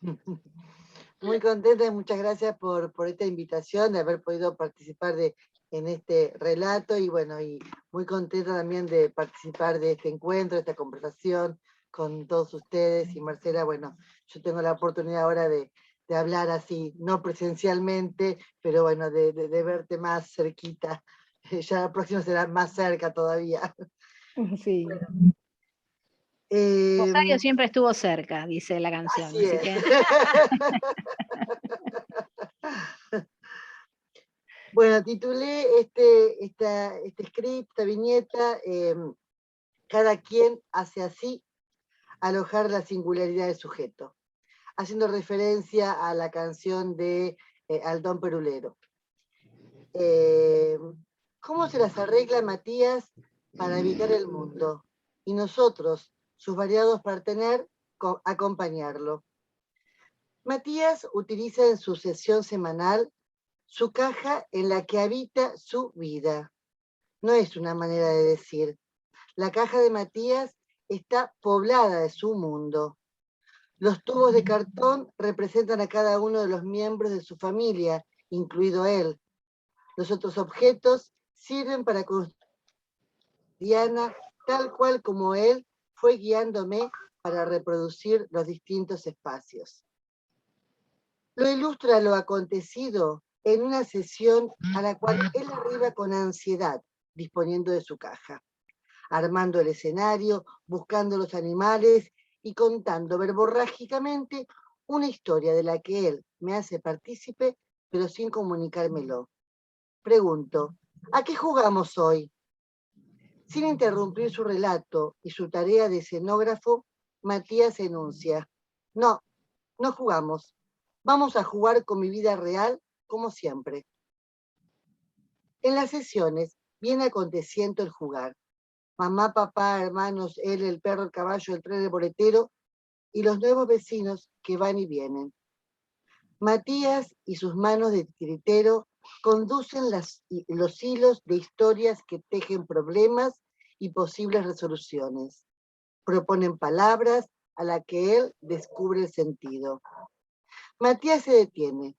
contenta. Muy contenta y muchas gracias por esta invitación, de haber podido participar en este relato y bueno, y muy contenta también de participar de este encuentro, de esta conversación con todos ustedes. Y Marcela, bueno, yo tengo la oportunidad ahora de hablar así, no presencialmente, pero bueno, de verte más cerquita. Ya la próxima será más cerca todavía. Sí. Eh, Rosario siempre estuvo cerca, dice la canción. así es. Que... Bueno, titulé este script, esta viñeta, Cada quien hace así alojar la singularidad del sujeto, haciendo referencia a la canción de Aldón Perulero. ¿Cómo se las arregla Matías para habitar el mundo? Y nosotros, sus variados partener, acompañarlo. Matías utiliza en su sesión semanal su caja en la que habita su vida. No es una manera de decir. La caja de Matías está poblada de su mundo. Los tubos de cartón representan a cada uno de los miembros de su familia, incluido él. Los otros objetos sirven para construir Diana, tal cual como él fue guiándome para reproducir los distintos espacios. Lo ilustra lo acontecido en una sesión a la cual él arriba con ansiedad, disponiendo de su caja, armando el escenario, buscando los animales y contando verborrágicamente una historia de la que él me hace partícipe, pero sin comunicármelo. Pregunto, ¿a qué jugamos hoy? Sin interrumpir su relato y su tarea de escenógrafo, Matías enuncia, no jugamos. Vamos a jugar con mi vida real, como siempre. En las sesiones viene aconteciendo el jugar. Mamá, papá, hermanos, él, el perro, el caballo, el tren, el boletero y los nuevos vecinos que van y vienen. Matías y sus manos de tiritero conducen los hilos de historias que tejen problemas y posibles resoluciones. Proponen palabras a las que él descubre el sentido. Matías se detiene.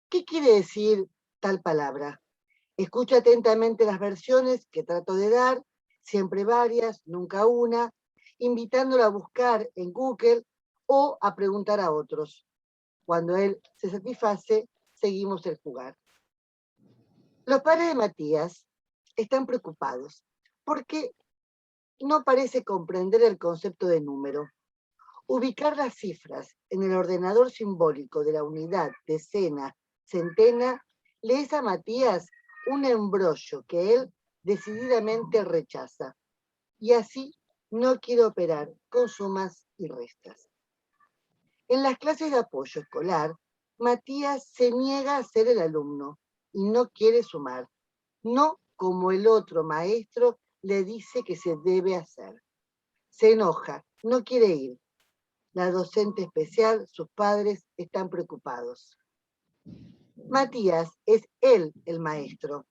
¿Qué quiere decir tal palabra? Escucha atentamente las versiones que trato de dar, siempre varias, nunca una, invitándolo a buscar en Google o a preguntar a otros. Cuando él se satisface, seguimos el jugar. Los padres de Matías están preocupados porque no parece comprender el concepto de número. Ubicar las cifras en el ordenador simbólico de la unidad, decena, centena, le es a Matías un embrollo que él decididamente rechaza. Y así no quiere operar con sumas y restas. En las clases de apoyo escolar, Matías se niega a ser el alumno y no quiere sumar, no como el otro maestro le dice que se debe hacer. Se enoja, no quiere ir. La docente especial, sus padres están preocupados. Matías es él el maestro.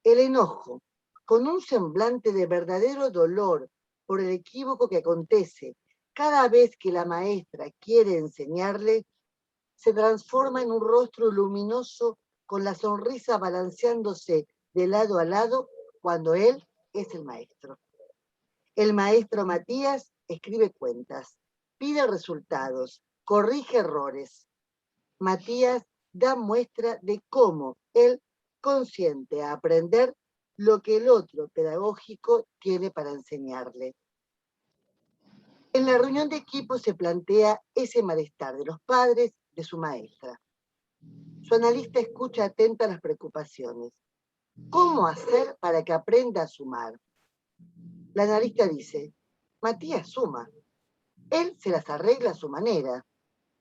El enojo, con un semblante de verdadero dolor por el equívoco que acontece cada vez que la maestra quiere enseñarle, se transforma en un rostro luminoso con la sonrisa balanceándose de lado a lado cuando él es el maestro. El maestro Matías escribe cuentas, pide resultados, corrige errores. Matías da muestra de cómo él consiente a aprender lo que el otro pedagógico tiene para enseñarle. En la reunión de equipo se plantea ese malestar de los padres de su maestra. Su analista escucha atenta las preocupaciones. ¿Cómo hacer para que aprenda a sumar? La analista dice, Matías suma. Él se las arregla a su manera.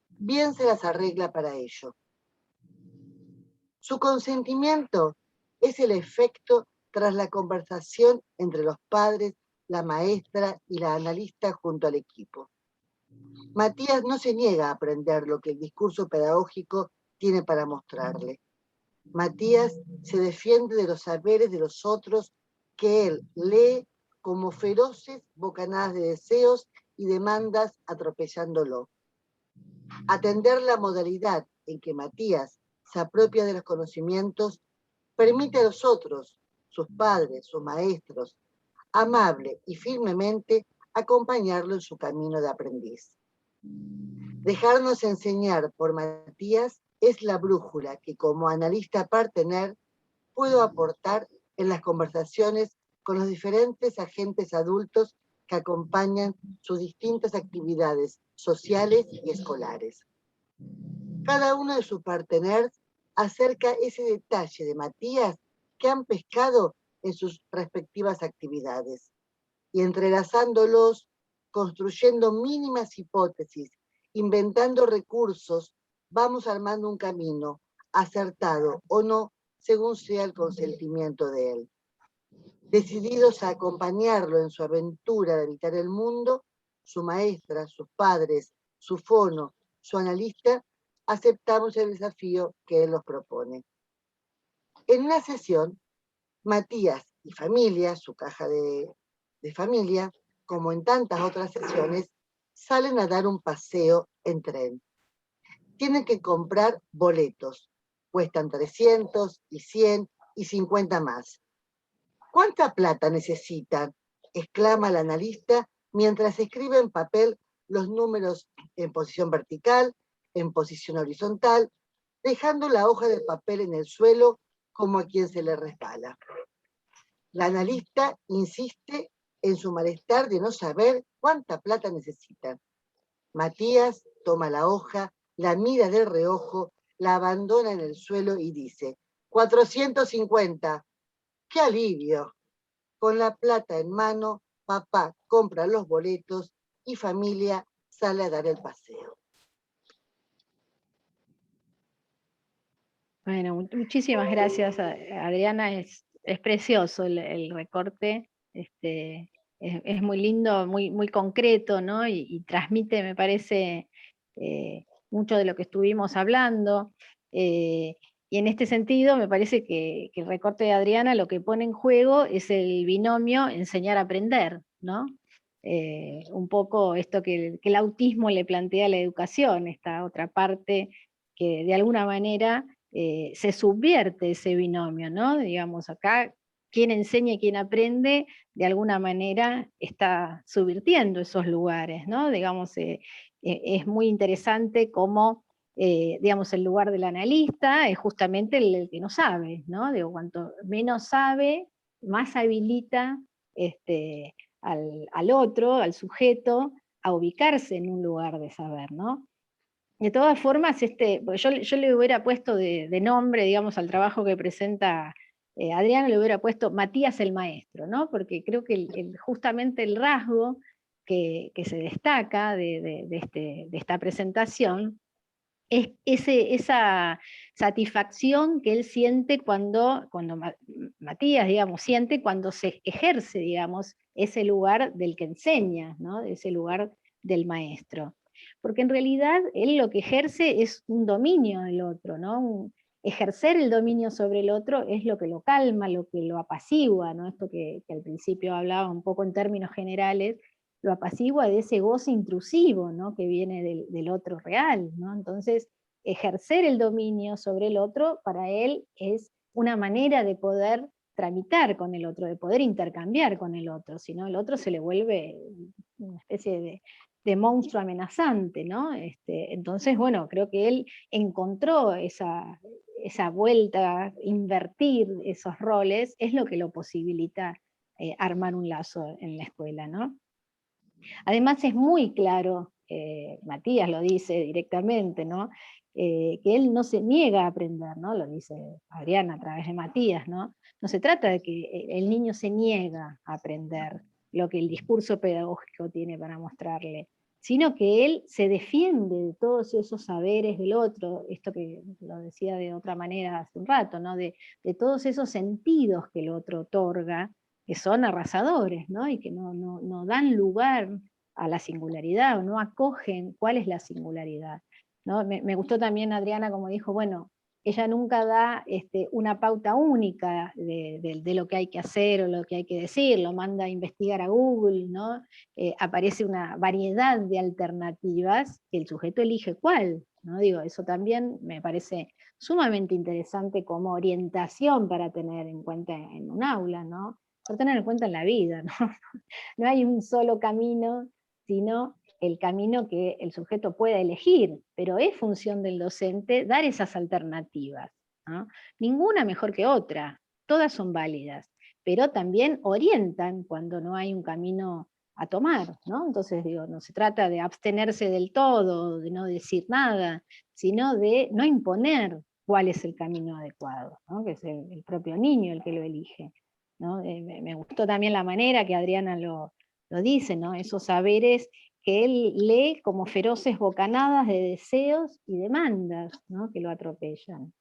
Bien se las arregla para ello. Su consentimiento es el efecto tras la conversación entre los padres, la maestra y la analista junto al equipo. Matías no se niega a aprender lo que el discurso pedagógico tiene para mostrarle. Matías se defiende de los saberes de los otros que él lee como feroces bocanadas de deseos y demandas atropellándolo. Atender la modalidad en que Matías se apropia de los conocimientos permite a los otros, sus padres, sus maestros, amable y firmemente acompañarlo en su camino de aprendiz. Dejarnos enseñar por Matías es la brújula que como analista partener puedo aportar en las conversaciones con los diferentes agentes adultos que acompañan sus distintas actividades sociales y escolares. Cada uno de sus parteners acerca ese detalle de Matías que han pescado en sus respectivas actividades y entrelazándolos, construyendo mínimas hipótesis, inventando recursos, vamos armando un camino, acertado o no, según sea el consentimiento de él. Decididos a acompañarlo en su aventura de habitar el mundo, su maestra, sus padres, su fono, su analista, aceptamos el desafío que él nos propone. En una sesión, Matías y familia, su caja de familia, como en tantas otras sesiones, salen a dar un paseo en tren. Tienen que comprar boletos. Cuestan 300 y 100 y 50 más. ¿Cuánta plata necesitan?, exclama el analista mientras escribe en papel los números en posición vertical, en posición horizontal, dejando la hoja de papel en el suelo como a quien se le resbala. La analista insiste en su malestar de no saber cuánta plata necesitan. Matías toma la hoja, la mira de reojo, la abandona en el suelo y dice: 450. ¡Qué alivio! Con la plata en mano, papá compra los boletos y familia sale a dar el paseo. Bueno, muchísimas gracias, Adriana. Es precioso el recorte. Es muy lindo, muy concreto, ¿no? Y transmite, me parece, mucho de lo que estuvimos hablando. Y en este sentido, me parece que el recorte de Adriana lo que pone en juego es el binomio enseñar-aprender, ¿no? Un poco esto que el autismo le plantea a la educación, esta otra parte que de alguna manera se subvierte ese binomio, ¿no? Digamos, acá quien enseña y quien aprende, de alguna manera está subvirtiendo esos lugares, ¿no? Digamos, es muy interesante cómo, digamos, el lugar del analista es justamente el que no sabe, ¿no? Digo, cuanto menos sabe, más habilita al otro, al sujeto, a ubicarse en un lugar de saber, ¿no? De todas formas, porque yo le hubiera puesto de nombre, digamos, al trabajo que presenta Adriana, le hubiera puesto Matías el maestro, ¿no? Porque creo que justamente el rasgo que se destaca de esta presentación es esa satisfacción que él siente cuando Matías, digamos, siente cuando se ejerce, digamos, ese lugar del que enseña, ¿no? Ese lugar del maestro. Porque en realidad él lo que ejerce es un dominio del otro, ¿no? Ejercer el dominio sobre el otro es lo que lo calma, lo que lo apacigua, ¿no? Esto que al principio hablaba un poco en términos generales, lo apacigua de ese goce intrusivo, ¿no? Que viene del otro real, ¿no? Entonces, ejercer el dominio sobre el otro para él es una manera de poder tramitar con el otro, de poder intercambiar con el otro, si no el otro se le vuelve una especie de monstruo amenazante, ¿no? Entonces, bueno, creo que él encontró esa vuelta, invertir esos roles, es lo que lo posibilita armar un lazo en la escuela, ¿no? Además es muy claro, Matías lo dice directamente, ¿no? Que él no se niega a aprender, ¿no? Lo dice Adriana a través de Matías, ¿no? No se trata de que el niño se niega a aprender lo que el discurso pedagógico tiene para mostrarle, sino que él se defiende de todos esos saberes del otro, esto que lo decía de otra manera hace un rato, ¿no? De todos esos sentidos que el otro otorga, que son arrasadores, ¿no? Y que no dan lugar a la singularidad, o no acogen cuál es la singularidad, ¿no? Me gustó también Adriana como dijo, bueno, ella nunca da una pauta única de lo que hay que hacer o lo que hay que decir, lo manda a investigar a Google, ¿no? Aparece una variedad de alternativas que el sujeto elige cuál, ¿no? Digo, eso también me parece sumamente interesante como orientación para tener en cuenta en un aula, ¿no? Para tener en cuenta en la vida, ¿no? No hay un solo camino, sino el camino que el sujeto pueda elegir, pero es función del docente dar esas alternativas, ¿no? Ninguna mejor que otra, todas son válidas, pero también orientan cuando no hay un camino a tomar, ¿no? Entonces digo, no se trata de abstenerse del todo, de no decir nada, sino de no imponer cuál es el camino adecuado, ¿no? Que es el propio niño el que lo elige, ¿no? Me gustó también la manera que Adriana lo dice, ¿no? Esos saberes que él lee como feroces bocanadas de deseos y demandas, ¿no? Que lo atropellan.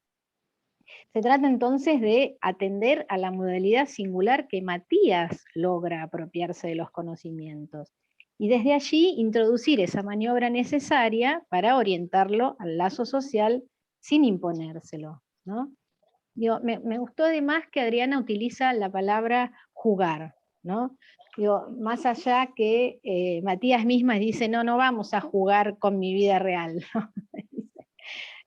Se trata entonces de atender a la modalidad singular que Matías logra apropiarse de los conocimientos, y desde allí introducir esa maniobra necesaria para orientarlo al lazo social sin imponérselo, ¿no? Digo, me gustó además que Adriana utiliza la palabra jugar, ¿no? Digo, más allá que Matías misma dice, no vamos a jugar con mi vida real,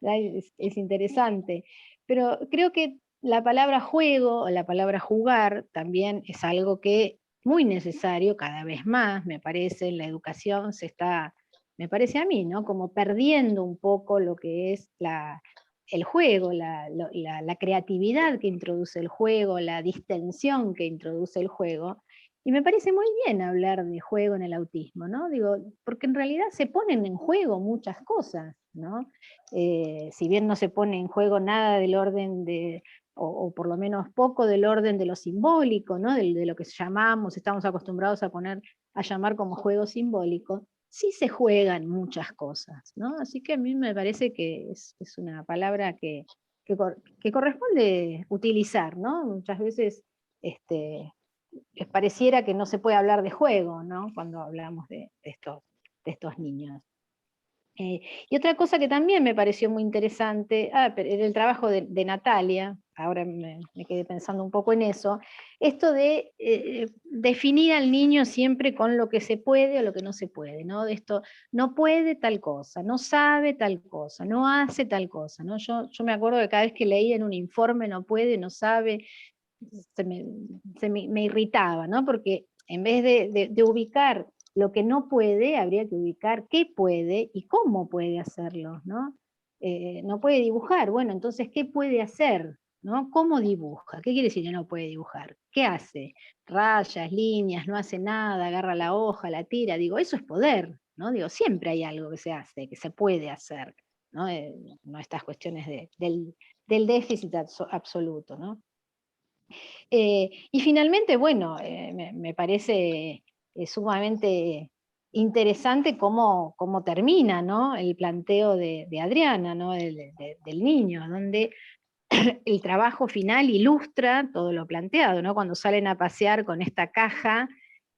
¿no? Es interesante, pero creo que la palabra juego o la palabra jugar también es algo que muy necesario cada vez más, me parece, en la educación se está, me parece a mí, ¿no? Como perdiendo un poco lo que es el juego, la creatividad que introduce el juego, la distensión que introduce el juego, y me parece muy bien hablar de juego en el autismo, ¿no? Digo, porque en realidad se ponen en juego muchas cosas, ¿no? Si bien no se pone en juego nada del orden de, o por lo menos poco del orden de lo simbólico, ¿no? De lo que estamos acostumbrados a llamar como juego simbólico, sí se juegan muchas cosas, ¿no? Así que a mí me parece que es una palabra que corresponde utilizar, ¿no? Muchas veces pareciera que no se puede hablar de juego, ¿no? Cuando hablamos de estos niños. Y otra cosa que también me pareció muy interesante, pero era el trabajo de Natalia, ahora me quedé pensando un poco en eso, esto de definir al niño siempre con lo que se puede o lo que no se puede, ¿no? De esto, no puede tal cosa, no sabe tal cosa, no hace tal cosa, ¿no? Yo me acuerdo que cada vez que leía en un informe no puede, no sabe, me irritaba, ¿no? Porque en vez de ubicar lo que no puede, habría que ubicar qué puede y cómo puede hacerlo, ¿no? No puede dibujar, bueno, entonces, ¿qué puede hacer? ¿No? ¿Cómo dibuja? ¿Qué quiere decir que no puede dibujar? ¿Qué hace? Rayas, líneas, no hace nada, agarra la hoja, la tira, digo, eso es poder, ¿no? Digo, siempre hay algo que se hace, que se puede hacer, ¿no? No estas cuestiones del déficit absoluto, ¿no? Y finalmente, bueno, me parece sumamente interesante cómo termina, ¿no? El planteo de Adriana, ¿no? Del niño, donde el trabajo final ilustra todo lo planteado, ¿no? Cuando salen a pasear con esta caja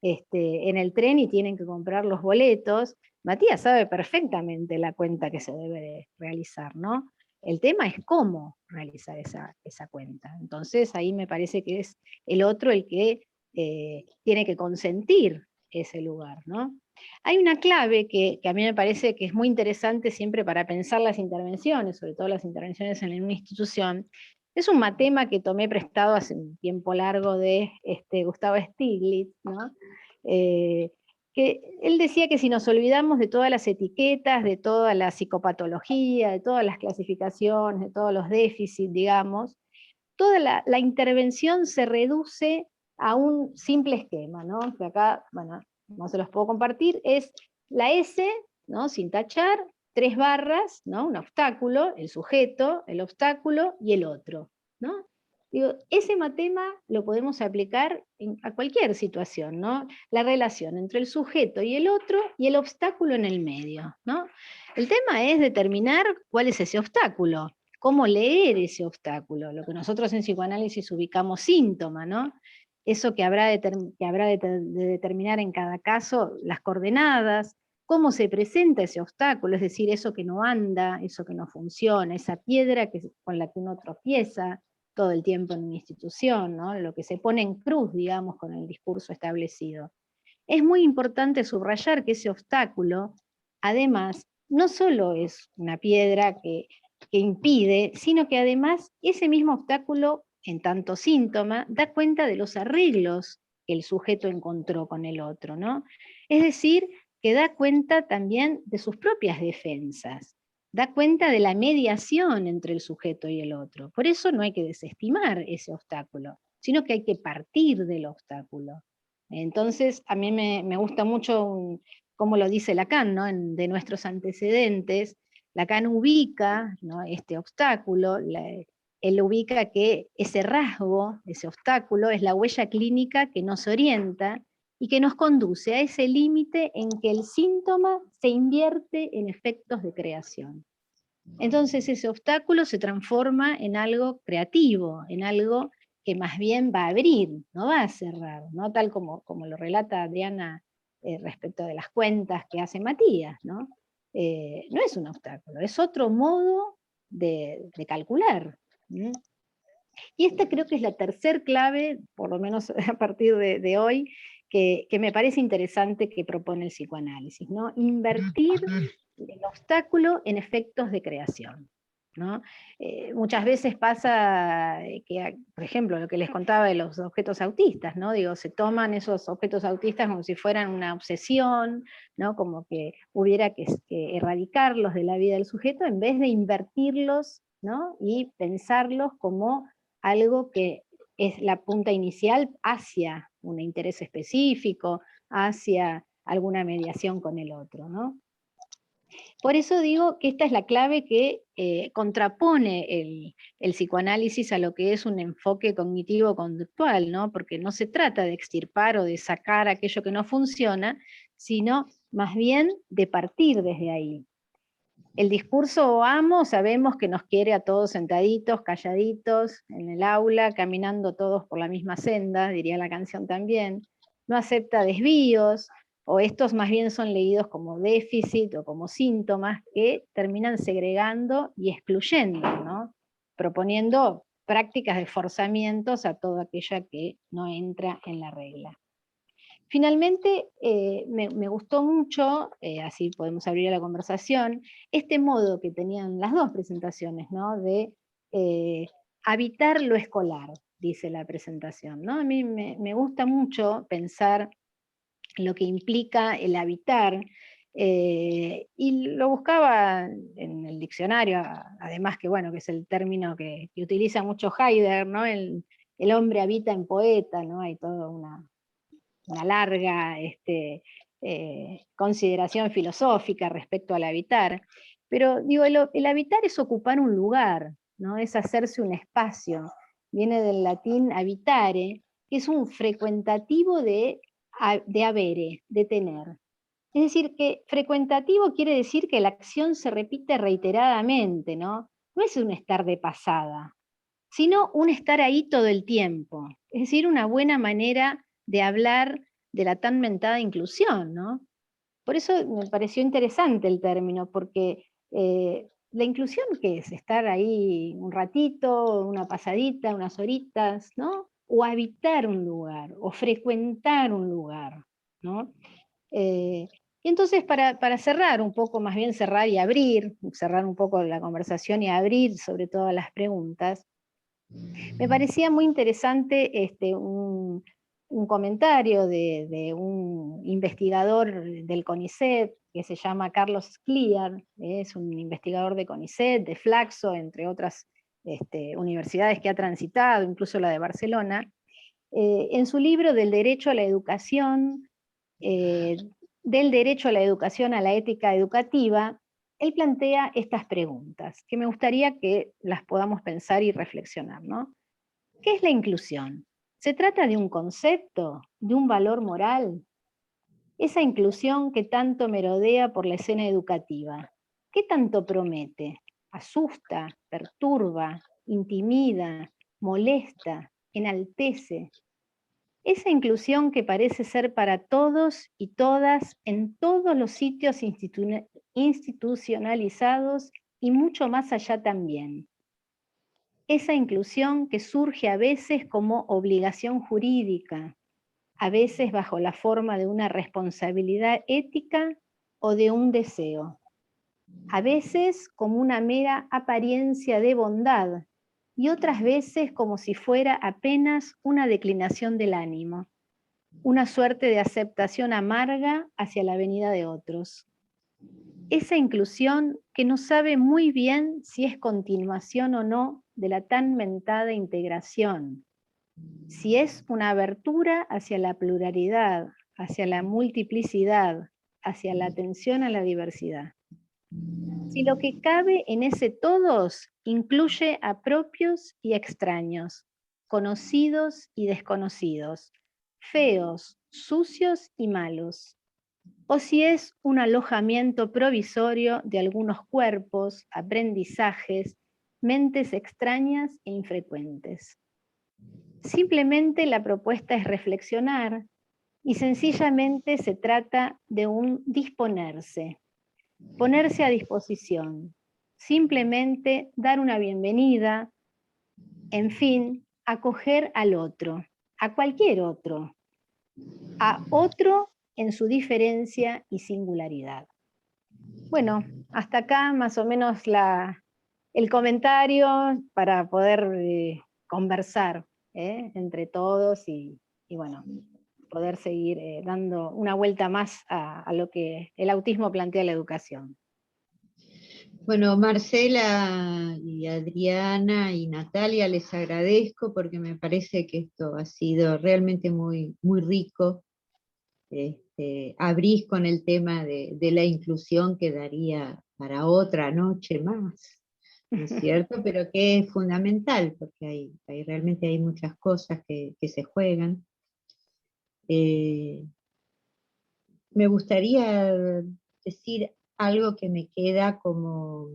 en el tren y tienen que comprar los boletos, Matías sabe perfectamente la cuenta que se debe realizar, ¿no? El tema es cómo realizar esa cuenta. Entonces ahí me parece que es el otro el que tiene que consentir ese lugar, ¿no? Hay una clave que a mí me parece que es muy interesante siempre para pensar las intervenciones, sobre todo las intervenciones en una institución. Es un matema que tomé prestado hace un tiempo largo de Gustavo Stiglitz, ¿no? Que él decía que si nos olvidamos de todas las etiquetas, de toda la psicopatología, de todas las clasificaciones, de todos los déficits, digamos, toda la intervención se reduce a un simple esquema, ¿no? Que acá, bueno, no se los puedo compartir, es la S, ¿no? Sin tachar, 3 barras, ¿no? Un obstáculo, el sujeto, el obstáculo y el otro, ¿no? Digo, ese matema lo podemos aplicar a cualquier situación, ¿no? La relación entre el sujeto y el otro y el obstáculo en el medio, ¿no? El tema es determinar cuál es ese obstáculo, cómo leer ese obstáculo, lo que nosotros en psicoanálisis ubicamos síntoma, ¿no? eso que habrá de determinar en cada caso las coordenadas, cómo se presenta ese obstáculo, es decir, eso que no anda, eso que no funciona, esa piedra con la que uno tropieza todo el tiempo en una institución, ¿no? Lo que se pone en cruz, digamos, con el discurso establecido. Es muy importante subrayar que ese obstáculo, además, no solo es una piedra que impide, sino que además ese mismo obstáculo, en tanto síntoma, da cuenta de los arreglos que el sujeto encontró con el otro, ¿no? Es decir, que da cuenta también de sus propias defensas, da cuenta de la mediación entre el sujeto y el otro. Por eso no hay que desestimar ese obstáculo, sino que hay que partir del obstáculo. Entonces, a mí me gusta mucho cómo lo dice Lacan, ¿no? De nuestros antecedentes. Lacan ubica, ¿no?, este obstáculo, él ubica que ese rasgo, ese obstáculo, es la huella clínica que nos orienta y que nos conduce a ese límite en que el síntoma se invierte en efectos de creación. Entonces ese obstáculo se transforma en algo creativo, en algo que más bien va a abrir, no va a cerrar, ¿no? Tal como lo relata Adriana respecto de las cuentas que hace Matías, ¿no? No es un obstáculo, es otro modo de calcular. ¿Mm? Y esta creo que es la tercer clave, por lo menos a partir de hoy, que me parece interesante que propone el psicoanálisis, ¿no? Invertir el obstáculo en efectos de creación, ¿no? Muchas veces pasa que, por ejemplo, lo que les contaba de los objetos autistas, ¿no? Digo, se toman esos objetos autistas como si fueran una obsesión, ¿no? Como que hubiera que erradicarlos de la vida del sujeto en vez de invertirlos, ¿no? Y pensarlos como algo que es la punta inicial hacia un interés específico, hacia alguna mediación con el otro, ¿no? Por eso digo que esta es la clave que contrapone el psicoanálisis a lo que es un enfoque cognitivo-conductual, ¿no? Porque no se trata de extirpar o de sacar aquello que no funciona, sino más bien de partir desde ahí. El discurso amo, sabemos que nos quiere a todos sentaditos, calladitos, en el aula, caminando todos por la misma senda, diría la canción también. No acepta desvíos, o estos más bien son leídos como déficit o como síntomas que terminan segregando y excluyendo, ¿no? Proponiendo prácticas de forzamientos a todo aquella que no entra en la regla. Finalmente, me gustó mucho, así podemos abrir la conversación, este modo que tenían las dos presentaciones, ¿no? De habitar lo escolar, dice la presentación, ¿no? A mí me gusta mucho pensar lo que implica el habitar, y lo buscaba en el diccionario, además que, bueno, que es el término que utiliza mucho Heidegger, ¿no? El hombre habita en poeta, ¿no? Hay toda una larga consideración filosófica respecto al habitar, pero digo, el habitar es ocupar un lugar, ¿no? Es hacerse un espacio, viene del latín habitare, que es un frecuentativo de habere, de tener. Es decir, que frecuentativo quiere decir que la acción se repite reiteradamente, ¿no? No es un estar de pasada, sino un estar ahí todo el tiempo. Es decir, una buena manera de hablar de la tan mentada inclusión, ¿no? Por eso me pareció interesante el término, porque la inclusión, ¿qué es? Estar ahí un ratito, una pasadita, unas horitas, ¿no? O habitar un lugar, o frecuentar un lugar, ¿no? Y entonces para cerrar un poco, más bien cerrar y abrir, cerrar un poco la conversación y abrir sobre todo las preguntas, me parecía muy interesante un comentario de un investigador del CONICET, que se llama Carlos Scliar, es un investigador de CONICET, de Flaxo, entre otras universidades que ha transitado, incluso la de Barcelona, en su libro del derecho a la educación, del derecho a la educación a la ética educativa, él plantea estas preguntas, que me gustaría que las podamos pensar y reflexionar, ¿no? ¿Qué es la inclusión? ¿Se trata de un concepto, de un valor moral? Esa inclusión que tanto merodea por la escena educativa, ¿qué tanto promete? ¿Asusta, perturba, intimida, molesta, enaltece? Esa inclusión que parece ser para todos y todas en todos los sitios institucionalizados y mucho más allá también. Esa inclusión que surge a veces como obligación jurídica, a veces bajo la forma de una responsabilidad ética o de un deseo, a veces como una mera apariencia de bondad y otras veces como si fuera apenas una declinación del ánimo, una suerte de aceptación amarga hacia la venida de otros. Esa inclusión que no sabe muy bien si es continuación o no de la tan mentada integración, si es una abertura hacia la pluralidad, hacia la multiplicidad, hacia la atención a la diversidad. Si lo que cabe en ese todos incluye a propios y extraños, conocidos y desconocidos, feos, sucios y malos, o si es un alojamiento provisorio de algunos cuerpos, aprendizajes, mentes extrañas e infrecuentes. Simplemente la propuesta es reflexionar y sencillamente se trata de un disponerse, ponerse a disposición, simplemente dar una bienvenida, en fin, acoger al otro, a cualquier otro, a otro en su diferencia y singularidad. Bueno, hasta acá más o menos el comentario para poder conversar entre todos y bueno, poder seguir dando una vuelta más a lo que el autismo plantea la educación. Bueno, Marcela y Adriana y Natalia, les agradezco porque me parece que esto ha sido realmente muy, muy rico. Abrís con el tema de la inclusión, que daría para otra noche más, ¿no es cierto? Pero que es fundamental, porque realmente hay muchas cosas que se juegan. Me gustaría decir algo que me queda como,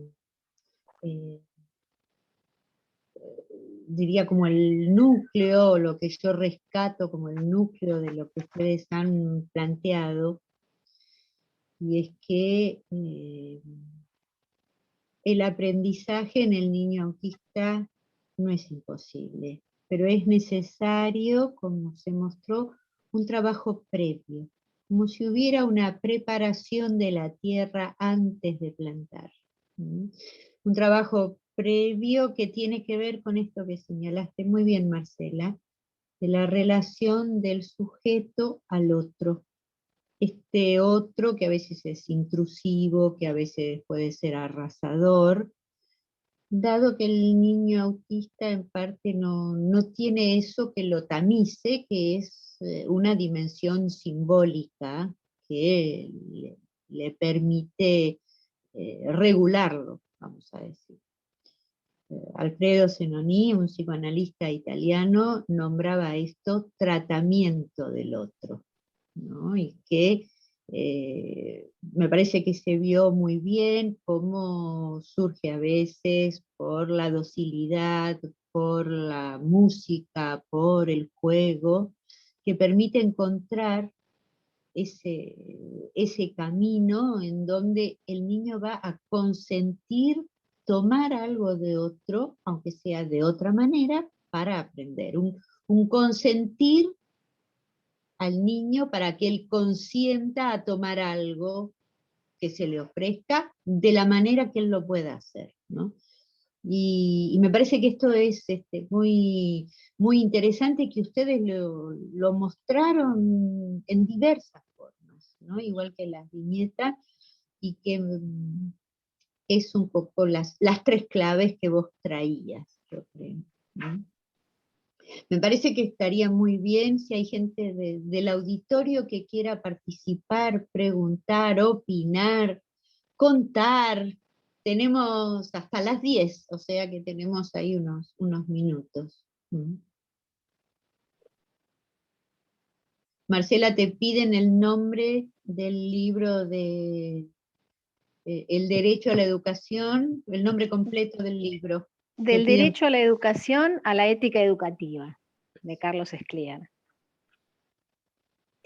diría como el núcleo, lo que yo rescato como el núcleo de lo que ustedes han planteado, y es que el aprendizaje en el niño autista no es imposible, pero es necesario, como se mostró, un trabajo previo, como si hubiera una preparación de la tierra antes de plantar. Un trabajo previo que tiene que ver con esto que señalaste muy bien, Marcela, de la relación del sujeto al otro. Este otro que a veces es intrusivo, que a veces puede ser arrasador, dado que el niño autista en parte no tiene eso que lo tamice, que es una dimensión simbólica que le permite regularlo, vamos a decir. Alfredo Zenoni, un psicoanalista italiano, nombraba esto tratamiento del otro, ¿no? Y que me parece que se vio muy bien cómo surge a veces por la docilidad, por la música, por el juego, que permite encontrar ese camino en donde el niño va a consentir tomar algo de otro, aunque sea de otra manera, para aprender. Un consentir al niño para que él consienta a tomar algo que se le ofrezca de la manera que él lo pueda hacer, ¿no? Y me parece que esto es muy, muy interesante, que ustedes lo mostraron en diversas formas, ¿no? Igual que las viñetas, y que es un poco las tres claves que vos traías, yo creo, ¿no? Me parece que estaría muy bien si hay gente del auditorio que quiera participar, preguntar, opinar, contar. Tenemos hasta las 10, o sea que tenemos ahí unos minutos. Marcela, te piden el nombre del libro de El derecho a la educación, el nombre completo del libro. Del derecho a la educación a la ética educativa, de Carlos Escliar.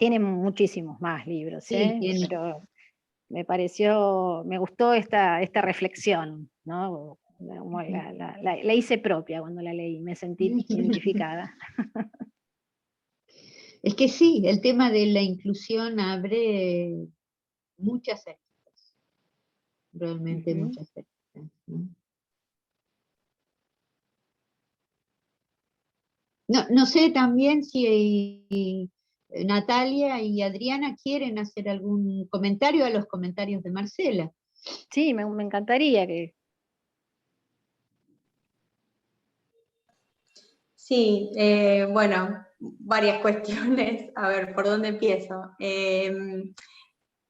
Tiene muchísimos más libros, Sí, tiene. pero me gustó esta reflexión, ¿no? Como la hice propia cuando la leí, me sentí identificada. Es que sí, el tema de la inclusión abre muchas aristas, realmente muchas aristas, ¿no? No sé también si Natalia y Adriana quieren hacer algún comentario a los comentarios de Marcela. Sí, me encantaría que... Sí, bueno, varias cuestiones. A ver, ¿por dónde empiezo?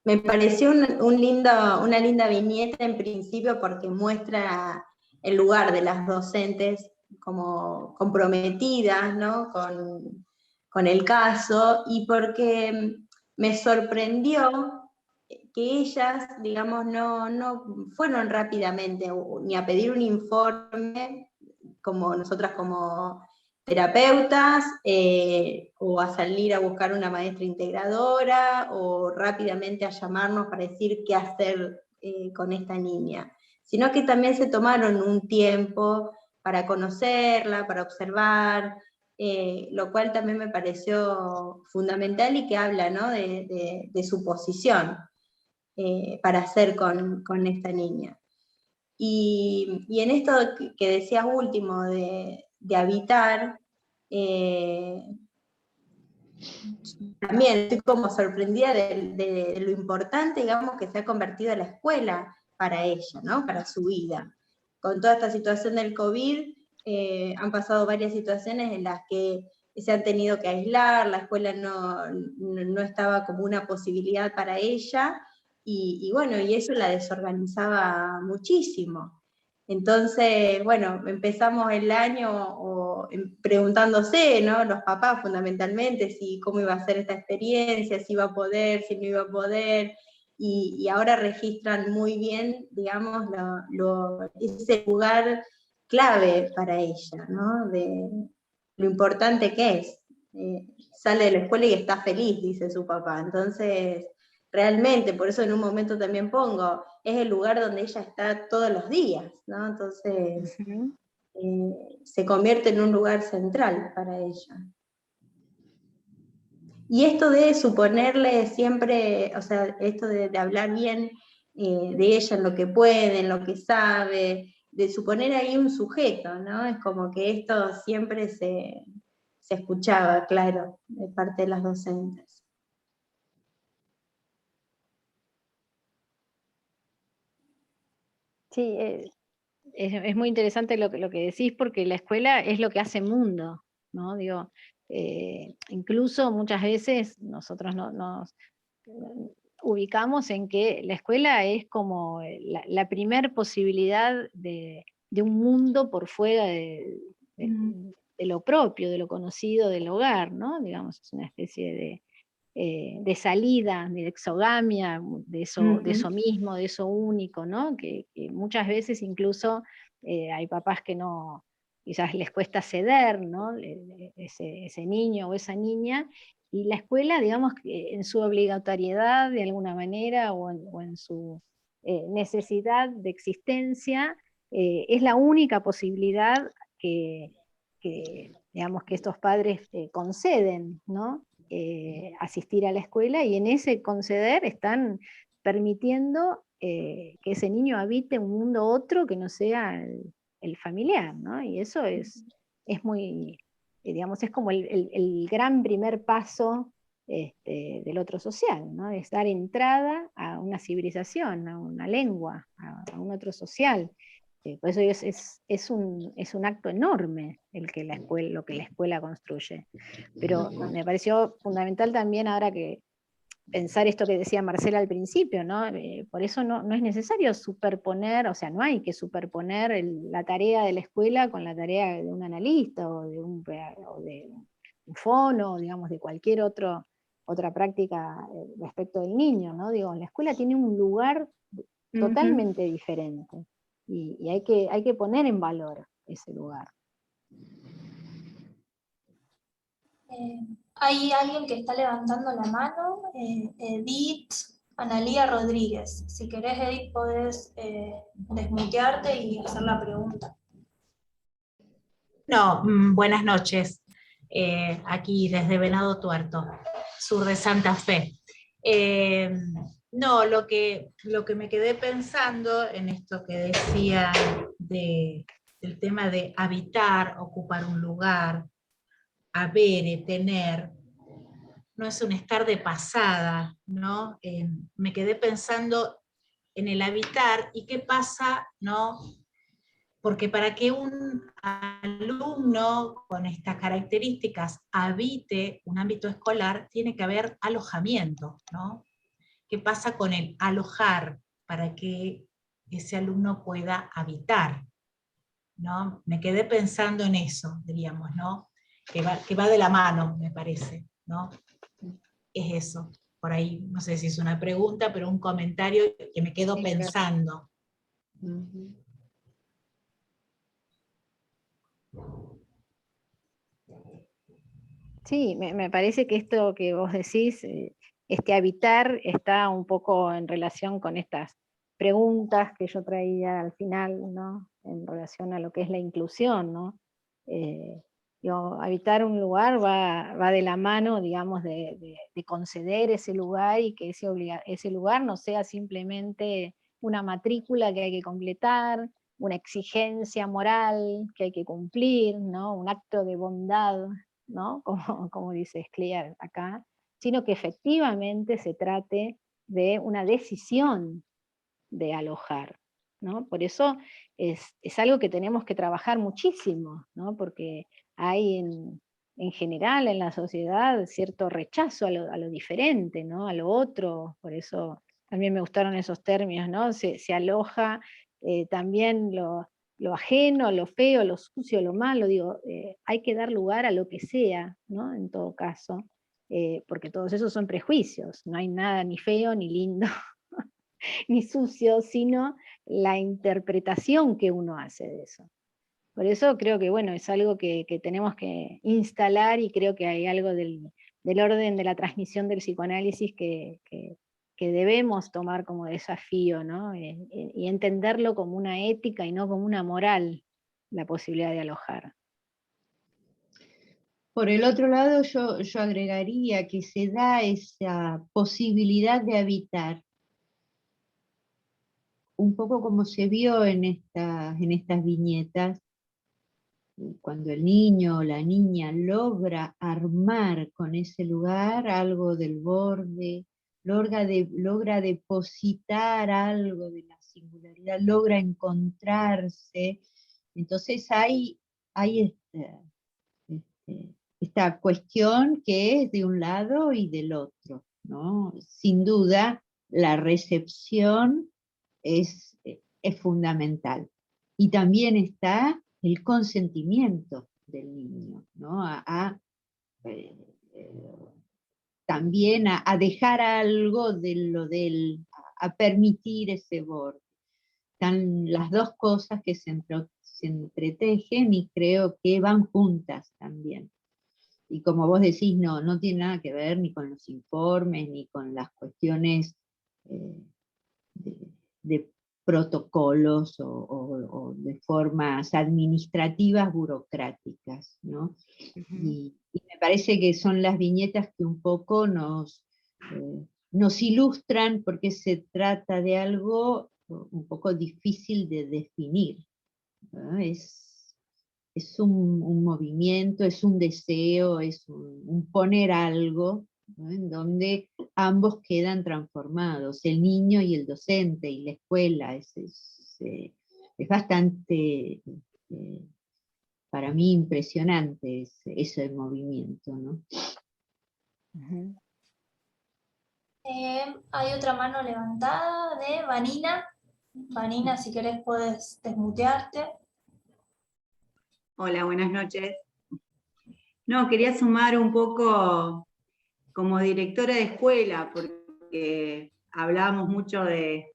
Me pareció una linda viñeta en principio porque muestra el lugar de las docentes como comprometidas, ¿no? con el caso, y porque me sorprendió que ellas, digamos, no fueron rápidamente ni a pedir un informe, como nosotras como terapeutas, o a salir a buscar una maestra integradora, o rápidamente a llamarnos para decir qué hacer con esta niña, sino que también se tomaron un tiempo para conocerla, para observar, lo cual también me pareció fundamental y que habla, ¿no? de su posición para hacer con esta niña. Y en esto que decías último de habitar, también estoy como sorprendida de lo importante, digamos, que se ha convertido la escuela para ella, ¿no? Para su vida. Con toda esta situación del COVID, han pasado varias situaciones en las que se han tenido que aislar, la escuela no estaba como una posibilidad para ella, y bueno, y eso la desorganizaba muchísimo. Entonces, bueno, empezamos el año preguntándose, ¿no? Los papás fundamentalmente, si cómo iba a ser esta experiencia, si iba a poder, si no iba a poder, y ahora registran muy bien, digamos, ese lugar clave para ella, ¿no? De lo importante que es. Sale de la escuela y está feliz, dice su papá. Entonces, realmente, por eso en un momento también pongo, es el lugar donde ella está todos los días, ¿no? Entonces, se convierte en un lugar central para ella. Y esto de suponerle siempre, o sea, esto de hablar bien de ella en lo que puede, en lo que sabe, de suponer ahí un sujeto, ¿no? Es como que esto siempre se escuchaba, claro, de parte de las docentes. Sí, es muy interesante lo que decís, porque la escuela es lo que hace mundo, ¿no? Digo, incluso muchas veces nosotros nos ubicamos en que la escuela es como la primer posibilidad de un mundo por fuera de lo propio, de lo conocido del hogar, ¿no? Digamos, es una especie de salida, de exogamia, de eso mismo, de eso único, ¿no? Que muchas veces incluso hay papás que no, quizás les cuesta ceder, ¿no? Ese niño o esa niña, y la escuela, digamos, que en su obligatoriedad de alguna manera, o en su necesidad de existencia, es la única posibilidad digamos, que estos padres conceden, ¿no? Asistir a la escuela, y en ese conceder están permitiendo que ese niño habite un mundo otro que no sea el familiar, ¿no? Y eso es muy, digamos, es como el gran primer paso del otro social, ¿no? Es dar entrada a una civilización, a una lengua, a un otro social. Por eso es un acto enorme lo que la escuela construye. Pero me pareció fundamental también ahora que pensar esto que decía Marcela al principio, ¿no? Por eso no es necesario superponer, o sea, no hay que superponer la tarea de la escuela con la tarea de un analista o de un fono, digamos, de cualquier otra práctica respecto del niño, ¿no? Digo, la escuela tiene un lugar totalmente diferente, y hay que poner en valor ese lugar. Hay alguien que está levantando la mano, Edith Analía Rodríguez. Si querés, Edith, podés desmutearte y hacer la pregunta. No, buenas noches, aquí desde Venado Tuerto, sur de Santa Fe. No, lo que me quedé pensando en esto que decía del tema de habitar, ocupar un lugar, haber, tener, no es un estar de pasada, ¿no? Me quedé pensando en el habitar y qué pasa, ¿no? Porque para que un alumno con estas características habite un ámbito escolar, tiene que haber alojamiento, ¿no? ¿Qué pasa con el alojar para que ese alumno pueda habitar? ¿No? Me quedé pensando en eso, diríamos, ¿no? Que va de la mano, me parece, ¿no? Es eso. Por ahí, no sé si es una pregunta, pero un comentario que me quedo pensando. Sí, me parece que esto que vos decís, este habitar, está un poco en relación con estas preguntas que yo traía al final, ¿no? En relación a lo que es la inclusión, ¿no? Habitar un lugar va de la mano, digamos, de conceder ese lugar y que ese lugar no sea simplemente una matrícula que hay que completar, una exigencia moral que hay que cumplir, ¿no? Un acto de bondad, ¿no? Como dice Scliar acá, sino que efectivamente se trate de una decisión de alojar, ¿no? Por eso es algo que tenemos que trabajar muchísimo, ¿no? Porque hay en general en la sociedad cierto rechazo a lo diferente, ¿no? A lo otro, por eso también me gustaron esos términos, ¿no? Se aloja también lo ajeno, lo feo, lo sucio, lo malo, digo, hay que dar lugar a lo que sea, ¿no? En todo caso, porque todos esos son prejuicios, no hay nada ni feo ni lindo, ni sucio, sino la interpretación que uno hace de eso. Por eso creo que, bueno, es algo que tenemos que instalar, y creo que hay algo del orden de la transmisión del psicoanálisis que debemos tomar como desafío, ¿no? Y entenderlo como una ética y no como una moral, la posibilidad de alojar. Por el otro lado, yo agregaría que se da esa posibilidad de habitar, un poco como se vio en estas viñetas, cuando el niño o la niña logra armar con ese lugar algo del borde, logra depositar algo de la singularidad, logra encontrarse. Entonces hay esta cuestión que es de un lado y del otro, ¿no? Sin duda, la recepción es fundamental. Y también está el consentimiento del niño, ¿no? También a dejar algo de lo de él, a permitir ese borde. Están las dos cosas que se entretejen y creo que van juntas también. Y como vos decís, no tiene nada que ver ni con los informes, ni con las cuestiones de protocolos o de formas administrativas burocráticas, ¿no? Y me parece que son las viñetas que un poco nos ilustran, porque se trata de algo un poco difícil de definir, ¿no? Es un movimiento, es un deseo, es un poner algo, ¿no? En donde ambos quedan transformados, el niño y el docente y la escuela. Es bastante, para mí, impresionante ese movimiento, ¿no? Hay otra mano levantada de Vanina. Vanina, si querés puedes desmutearte. Hola, buenas noches. No, quería sumar un poco como directora de escuela, porque hablábamos mucho de,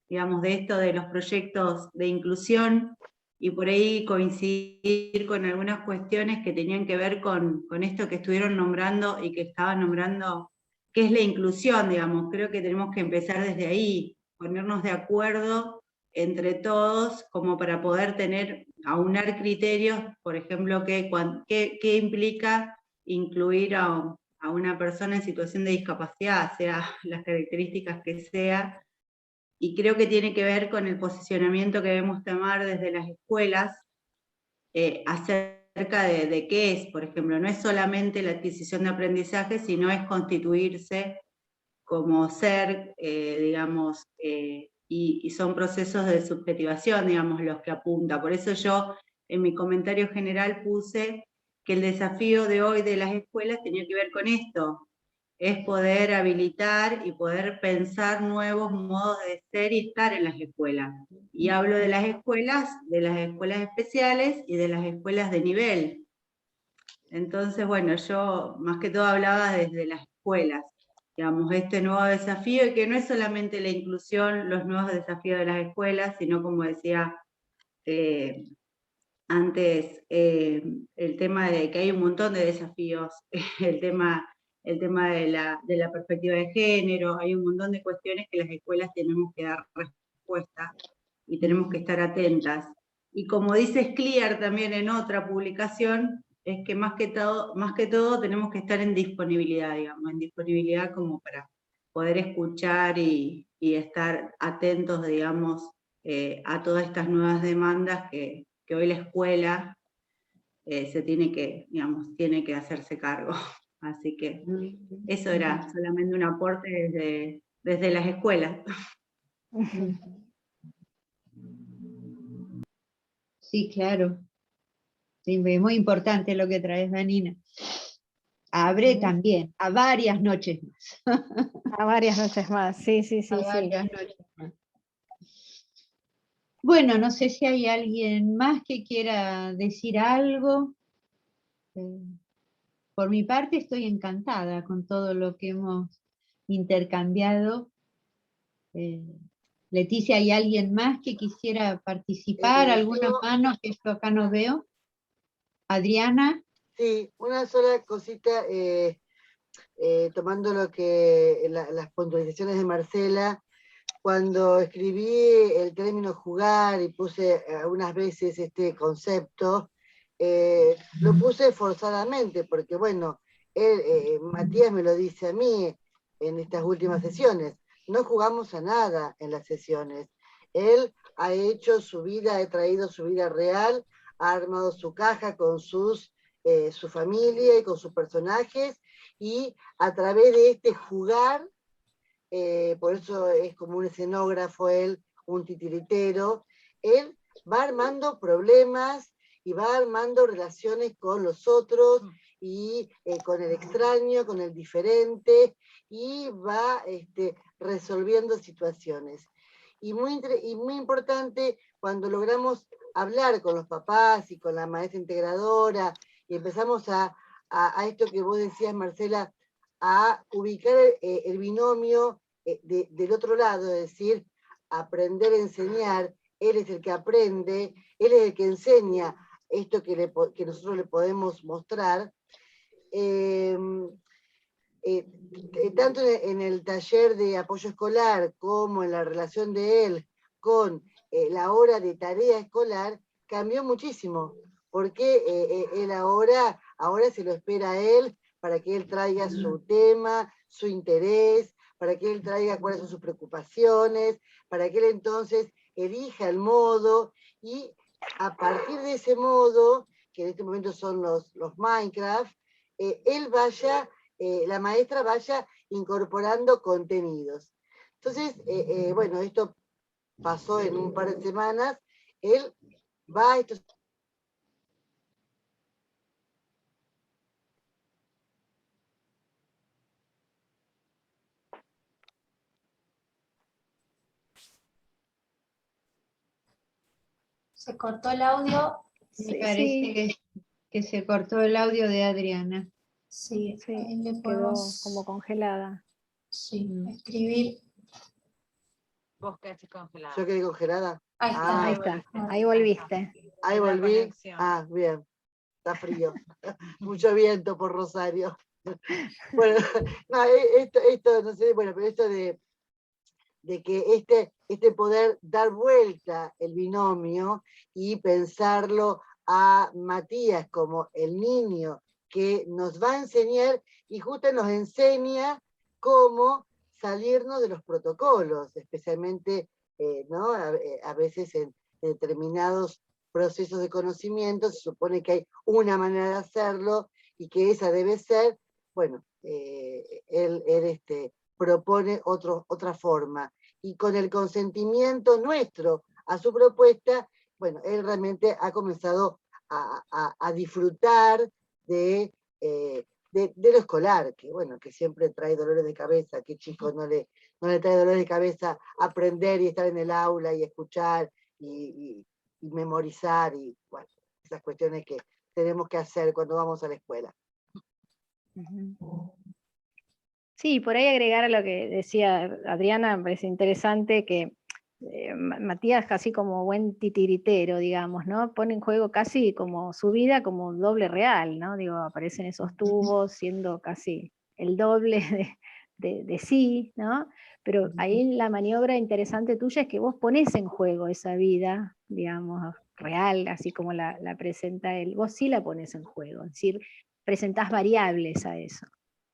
digamos, de esto de los proyectos de inclusión, y por ahí coincidir con algunas cuestiones que tenían que ver con esto que estuvieron nombrando y que estaban nombrando, que es la inclusión, digamos. Creo que tenemos que empezar desde ahí, ponernos de acuerdo entre todos, como para poder aunar criterios, por ejemplo, qué implica incluir a una persona en situación de discapacidad, sea las características que sea, y creo que tiene que ver con el posicionamiento que debemos tomar desde las escuelas acerca de qué es, por ejemplo, no es solamente la adquisición de aprendizaje, sino es constituirse como ser, digamos, y son procesos de subjetivación, digamos, los que apunta. Por eso yo en mi comentario general puse que el desafío de hoy de las escuelas tenía que ver con esto, es poder habilitar y poder pensar nuevos modos de ser y estar en las escuelas. Y hablo de las escuelas especiales y de las escuelas de nivel. Entonces, bueno, yo más que todo hablaba desde las escuelas, digamos, este nuevo desafío, y que no es solamente la inclusión, los nuevos desafíos de las escuelas, sino como decía antes, el tema de que hay un montón de desafíos, el tema de la perspectiva de género, hay un montón de cuestiones que las escuelas tenemos que dar respuesta y tenemos que estar atentas. Y como dice Scliar también en otra publicación, es que más que todo tenemos que estar en disponibilidad, digamos, en disponibilidad como para poder escuchar y estar atentos, digamos, a todas estas nuevas demandas que hoy la escuela se tiene que hacerse cargo. Así que eso era solamente un aporte desde las escuelas. Sí, claro. Sí, es muy importante lo que traes, Danina. Abre también, a varias noches más. A varias noches más, sí. Varias noches más. Bueno, no sé si hay alguien más que quiera decir algo. Por mi parte estoy encantada con todo lo que hemos intercambiado. Leticia, ¿hay alguien más que quisiera participar? ¿Algunas manos que yo acá no veo? Adriana. Sí, una sola cosita, tomando las puntualizaciones de Marcela. Cuando escribí el término jugar y puse algunas veces este concepto, lo puse forzadamente, porque bueno, Matías me lo dice a mí en estas últimas sesiones, no jugamos a nada en las sesiones. Él ha hecho su vida, ha traído su vida real, ha armado su caja con su familia y con sus personajes, y a través de este jugar, por eso es como un escenógrafo él, un titiritero, él va armando problemas y va armando relaciones con los otros y con el extraño, con el diferente, y va resolviendo situaciones. Y muy importante cuando logramos hablar con los papás y con la maestra integradora y empezamos a esto que vos decías, Marcela, a ubicar el binomio del otro lado, es decir, aprender a enseñar. Él es el que aprende, él es el que enseña esto que nosotros le podemos mostrar. Tanto en el taller de apoyo escolar como en la relación de él con la hora de tarea escolar, cambió muchísimo, porque él ahora se lo espera a él para que él traiga su tema, su interés, para que él traiga cuáles son sus preocupaciones, para que él entonces elija el modo, y a partir de ese modo, que en este momento son los Minecraft, la maestra vaya incorporando contenidos. Entonces, bueno, esto pasó en un par de semanas, él va a estos... Se cortó el audio. Me parece que se cortó el audio de Adriana. Sí, ahí le quedó podemos... como congelada. Sí, escribir. Vos quedaste congelada. Yo quedé congelada. Ahí está. Ahí está, ahí volviste. Ahí la volví. conexión. Ah, bien. Está frío. Mucho viento por Rosario. Bueno, no, esto, no sé, bueno, pero esto de que este poder dar vuelta el binomio y pensarlo a Matías como el niño que nos va a enseñar y justo nos enseña cómo salirnos de los protocolos, especialmente ¿no? A veces en determinados procesos de conocimiento se supone que hay una manera de hacerlo y que esa debe ser, bueno, él propone otra forma, y con el consentimiento nuestro a su propuesta, bueno, él realmente ha comenzado a disfrutar de lo escolar, que bueno, que siempre trae dolores de cabeza, que chicos no le trae dolores de cabeza aprender y estar en el aula y escuchar y memorizar, y bueno, esas cuestiones que tenemos que hacer cuando vamos a la escuela. Sí, por ahí agregar a lo que decía Adriana, me parece interesante que Matías, casi como buen titiritero, digamos, ¿no? Pone en juego casi como su vida como un doble real, ¿no? Digo, aparecen esos tubos siendo casi el doble de sí, ¿no? Pero ahí la maniobra interesante tuya es que vos ponés en juego esa vida, digamos, real, así como la presenta él, vos sí la pones en juego, es decir, presentás variables a eso,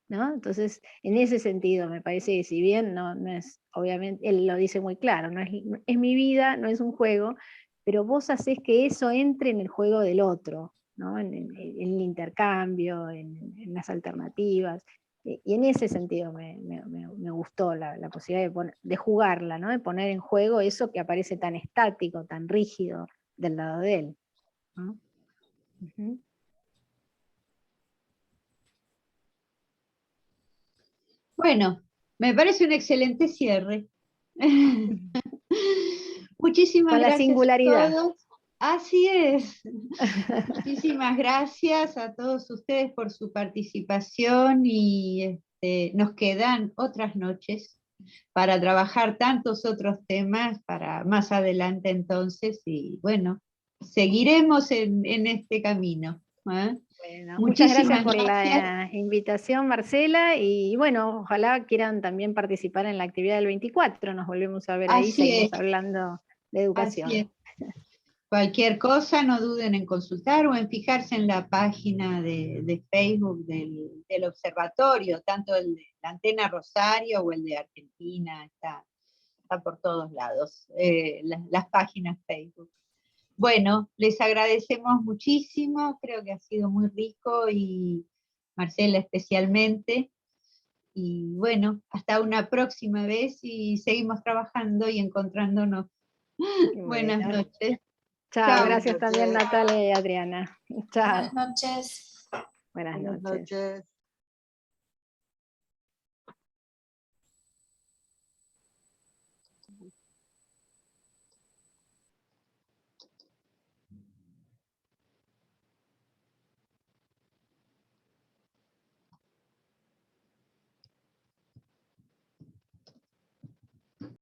¿no? Entonces, en ese sentido, me parece que si bien no es, obviamente, él lo dice muy claro, no es mi vida, no es un juego, pero vos hacés que eso entre en el juego del otro, ¿no? En el intercambio, en las alternativas, y en ese sentido me gustó la posibilidad de jugarla, ¿no? De poner en juego eso que aparece tan estático, tan rígido del lado de él, ¿no? Uh-huh. Bueno, me parece un excelente cierre. Muchísimas Con la gracias singularidad. a todos. Así es. Muchísimas gracias a todos ustedes por su participación, y nos quedan otras noches para trabajar tantos otros temas para más adelante entonces, y bueno, seguiremos en este camino. ¿Eh? Bueno, muchas gracias por gracias. la invitación, Marcela, y bueno, ojalá quieran también participar en la actividad del 24, nos volvemos a ver ahí, Así seguimos es. hablando de educación. Así es. Cualquier cosa, no duden en consultar o en fijarse en la página de Facebook del observatorio, tanto el de la Antena Rosario o el de Argentina, está por todos lados, las páginas Facebook. Bueno, les agradecemos muchísimo, creo que ha sido muy rico, y Marcela especialmente. Y bueno, hasta una próxima vez y seguimos trabajando y encontrándonos. Buenas noches. Chao, Chao. gracias también Natalia y Adriana. Chao. Buenas noches. Buenas noches.